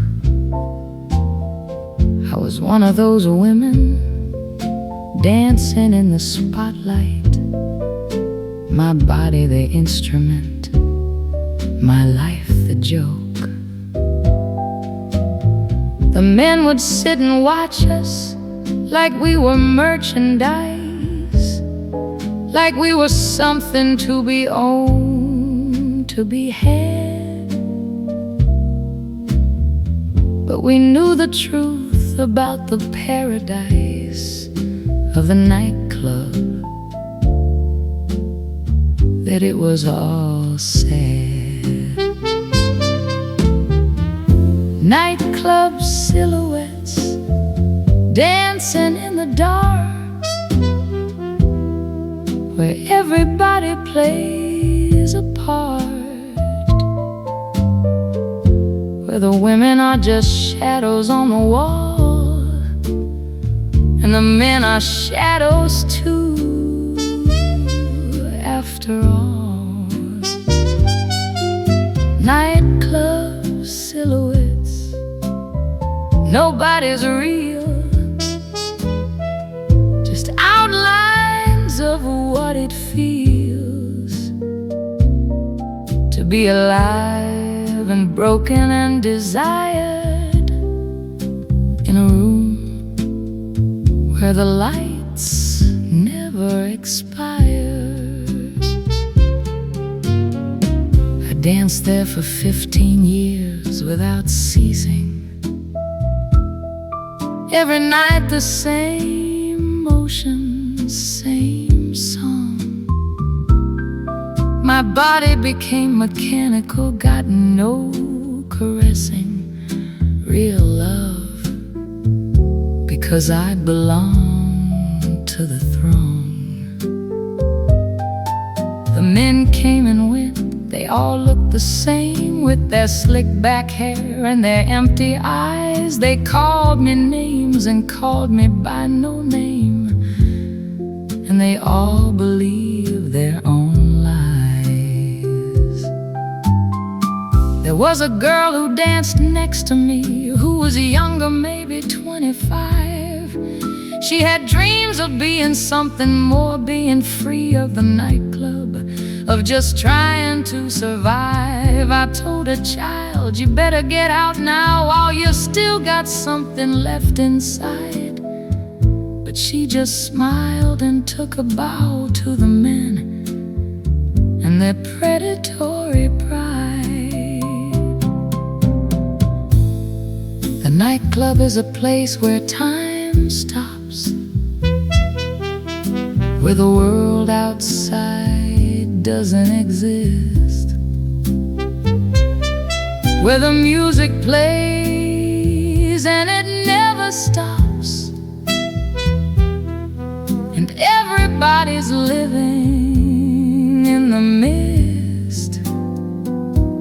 S1: I was one of those women dancing in the spotlight, my body the instrument, my life the joke. The men would sit and watch us like we were merchandise, like we were something to be owned, to be had. But we knew the truth about the paradise of the nightclub, that it was all sad. Nightclub silhouettes dancing in the dark, where everybody plays a part, where the women are just shadows on the wall, and the men are shadows too, after all. Nightclub silhouettes, nobody's real, just outlines of what it feels to be alive and broken and desired, in a room where the lights never expire. I danced there for 15 years without ceasing. Every night the same motions, same song. My body became mechanical, got no caressing, real love, because I belonged to the throne. The men came and went, they all looked the same, with their slick back hair and their empty eyes. They called me names and called me by no name, and they all believed their own lies. There was a girl who danced next to me, who was younger, maybe 25. She had dreams of being something more, being free of the nightclub, of just trying to survive. I told her, child, you better get out now while you still got something left inside. But she just smiled and took a bow to the men and their predatory pride. The nightclub is a place where time stops, where the world outside doesn't exist. where the music plays and it never stops, and everybody's living in the midst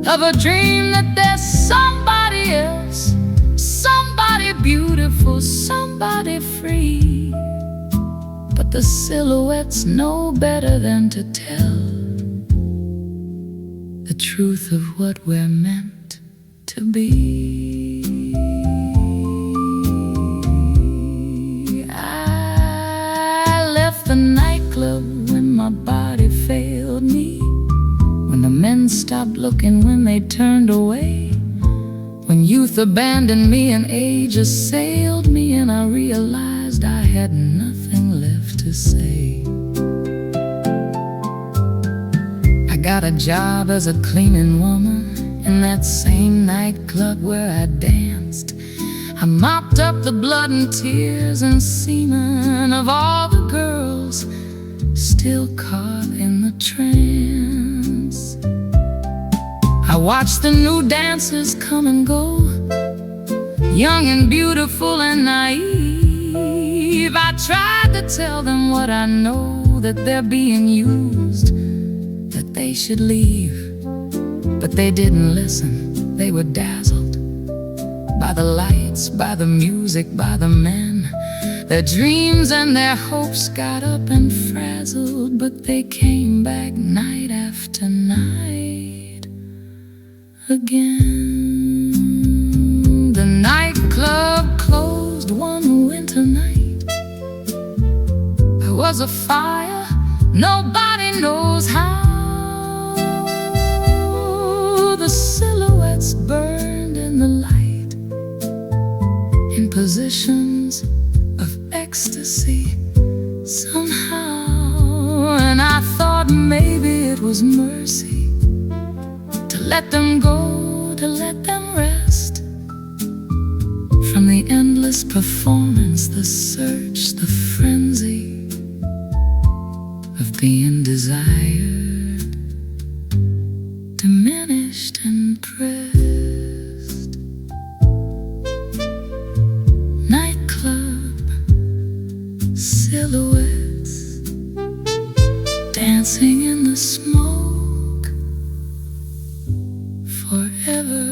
S1: of a dream that there's somebody else, somebody beautiful, somebody free. But the silhouettes know better than to tell the truth of what we're meant to be. I left the nightclub when my body failed me, when the men stopped looking, when they turned away, when youth abandoned me and age assailed me, and I realized I had nothing left to say. I got a job as a cleaning woman in that same nightclub where I danced. I mopped up the blood and tears and semen of all the girls still caught in the trance. I watched the new dancers come and go, young and beautiful and naive. I tried to tell them what I know, that they're being used, that they should leave. But they didn't listen. They were dazzled by the lights, by the music, by the men. Their dreams and their hopes got up and frazzled, but they came back night after night again. The nightclub closed one winter night. There was a fire, nobody knows how. The silhouettes burned in the light, in positions of ecstasy somehow. And I thought maybe it was mercy to let them go, to let them rest from the endless performance, the search, the frenzy of being desired, diminished and pressed. Nightclub silhouettes dancing in the smoke forever.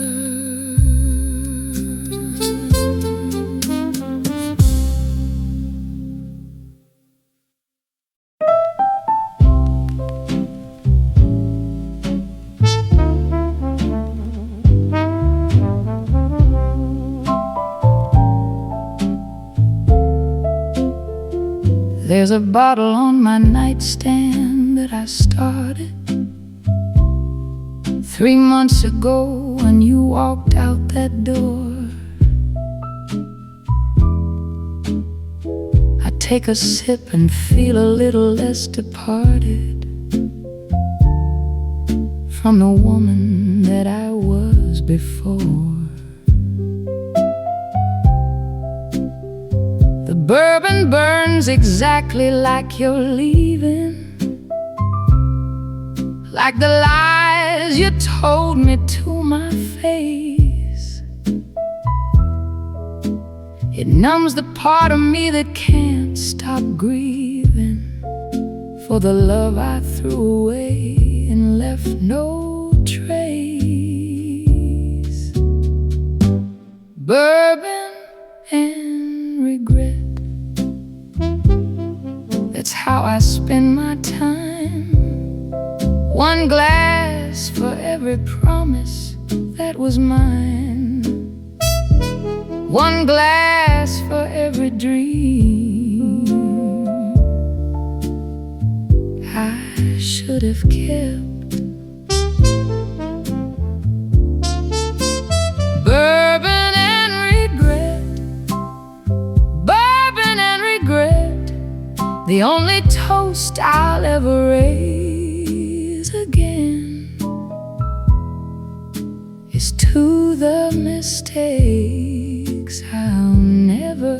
S1: There's a bottle on my nightstand that I started 3 months ago when you walked out that door. I take a sip and feel a little less departed from the woman that I was before. The bourbon burns exactly like you're leaving, like the lies you told me to my face. It numbs the part of me that can't stop grieving for the love I threw away and left no trace. Bourbon and regret, that's how I spend my time. One glass for every promise that was mine, one glass for every dream I should have kept. Bourbon and regret, bourbon and regret, the only toast I'll ever raise again is to the mistakes I'll never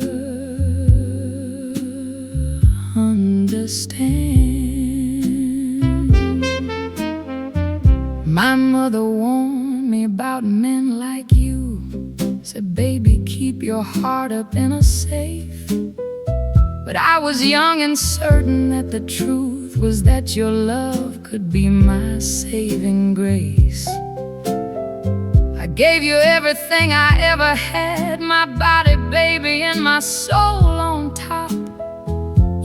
S1: understand. My mother warned me about men like you. Said, baby, keep your heart up in a safe. But I was young and certain that the truth was that your love could be my saving grace. I gave you everything I ever had, my body, baby, and my soul on top.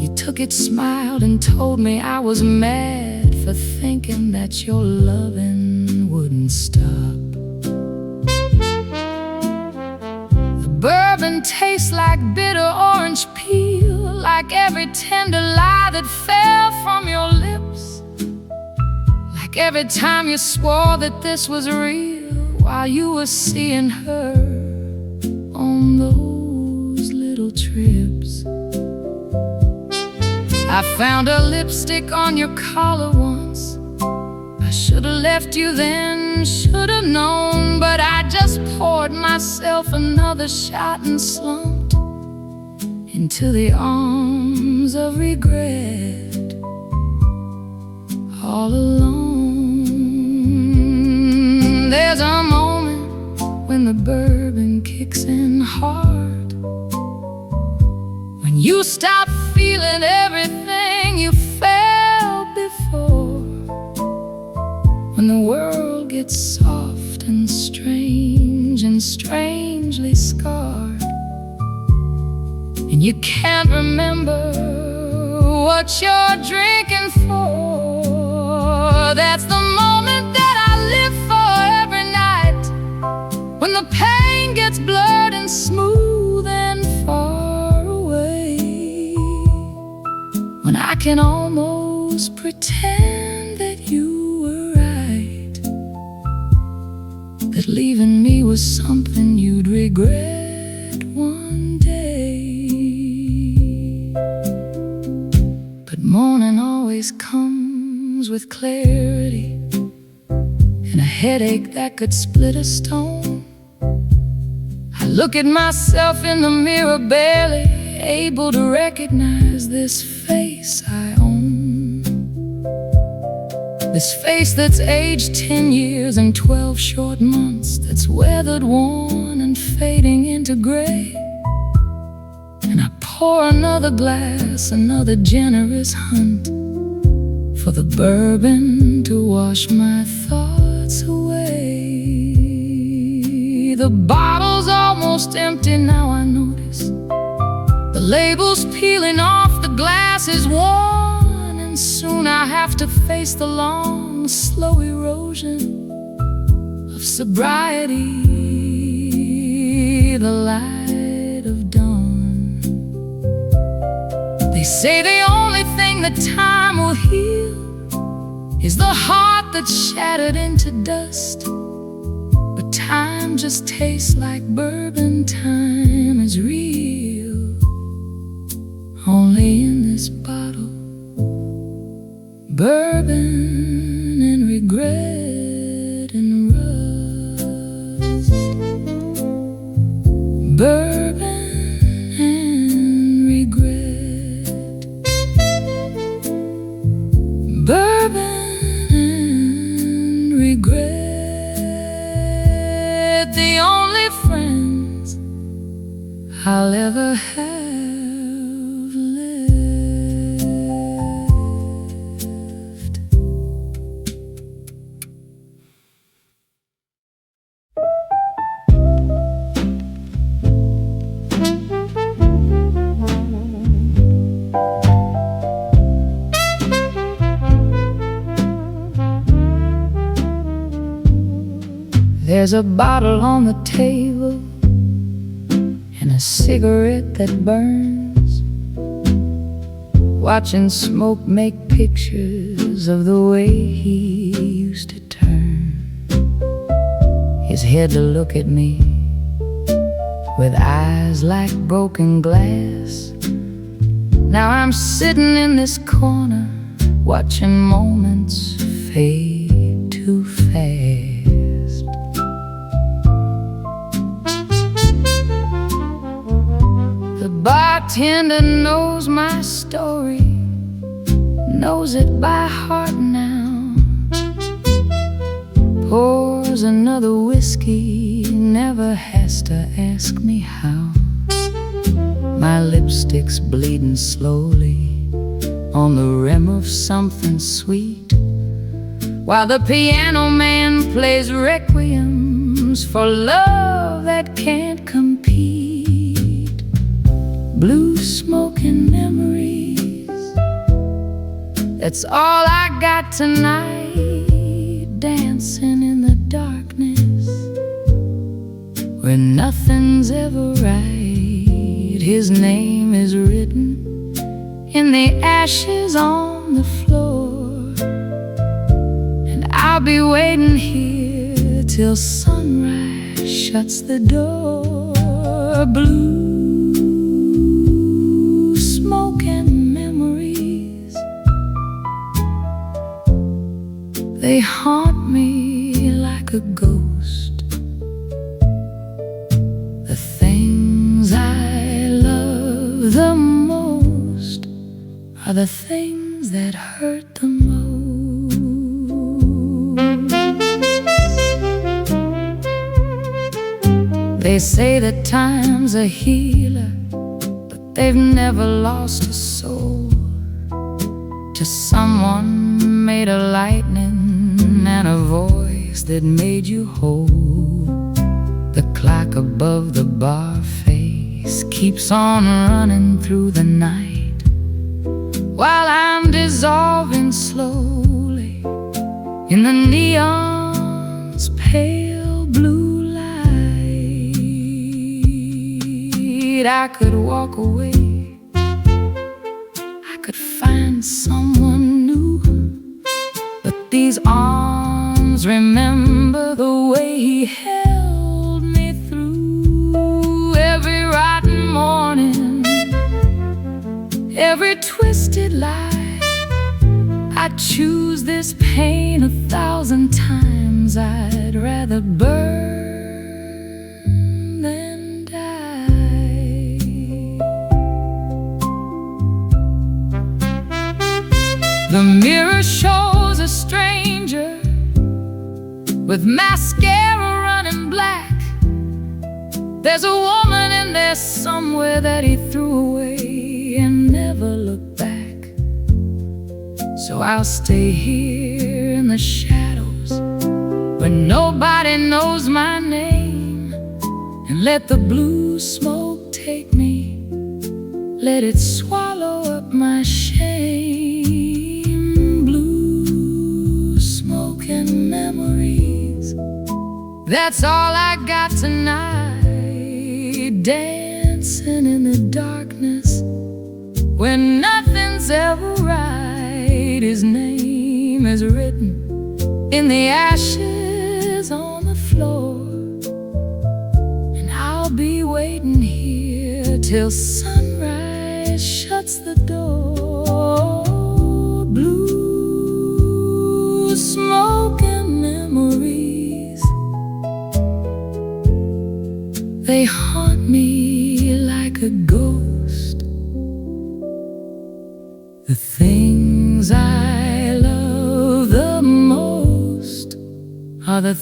S1: You took it, smiled, and told me I was mad for thinking that your loving wouldn't stop. The bourbon tastes like bitter orange peel, like every tender lie that fell from your lips, like every time you swore that this was real while you were seeing her on those little trips. I found a lipstick on your collar once. I should've left you then, should've known, but I just poured myself another shot and slumped into the arms of regret, all alone. There's a moment when the bourbon kicks in hard, when you stop feeling everything you felt before, when the world gets soft and strange and strangely scarred, and you can't remember what you're drinking for. That's the moment that I live for every night, when the pain gets blurred and smooth and far away, when I can almost pretend that you were right, that leaving me was something you'd regret one day. But morning always comes with clarity and a headache that could split a stone. I look at myself in the mirror, barely able to recognize this face I own, this face that's aged 10 years and 12 short months, that's weathered, worn, and fading into gray. And I pour another glass, another generous hunt for the bourbon to wash my thoughts away. The bottle's almost empty now, I notice. The label's peeling off, the glass is worn, and soon I have to face the long, slow erosion of sobriety, the light of dawn. They say the only thing that time will heal is the heart that's shattered into dust. But time just tastes like bourbon, time is real, only in this bottle. Bourbon and regret and rust. Bourbon and regret. Bourbon and regret. The only friends I'll ever have left. There's a bottle on the table and a cigarette that burns, watching smoke make pictures of the way he used to turn his head to look at me with eyes like broken glass. Now I'm sitting in this corner, watching moments fade too fast. The bartender knows my story, knows it by heart now. pours another whiskey, never has to ask me how. My lipstick's bleeding slowly on the rim of something sweet, while the piano man plays requiems for love that can't compete. Blue smoking memories, that's all I got tonight. Dancing in the darkness where nothing's ever right. His name is written in the ashes on the floor, and I'll be waiting here till sunrise shuts the door. Blue smoke and memories, they haunt me like a ghost. The things I love the most are the things that hurt the most. They say that time's a healer, but they've never lost a soul. Just someone made of lightning and a voice that made you whole. The clock above the bar face keeps on running through the night, while I'm dissolving slowly in the neon's pale blue light. I could walk away, I could find someone new, but these arms remember the way he held me through every rotten morning, every twisted lie. I'd choose this pain 1,000 times. I'd rather burn than die. The mirror shows a stranger with mascara running black. There's a woman in there somewhere that he threw away and never looked back. So I'll stay here in the shadows where nobody knows my name, and let the blue smoke take me, let it swallow up my shame. Blue smoke and memories, that's all I got tonight. Dancing in the darkness when nothing's ever right. His name is written in the ashes on the floor, and I'll be waiting here till sunrise shuts the door. Blue smoke and memories, they haunt me like a ghost. The things I love the most are the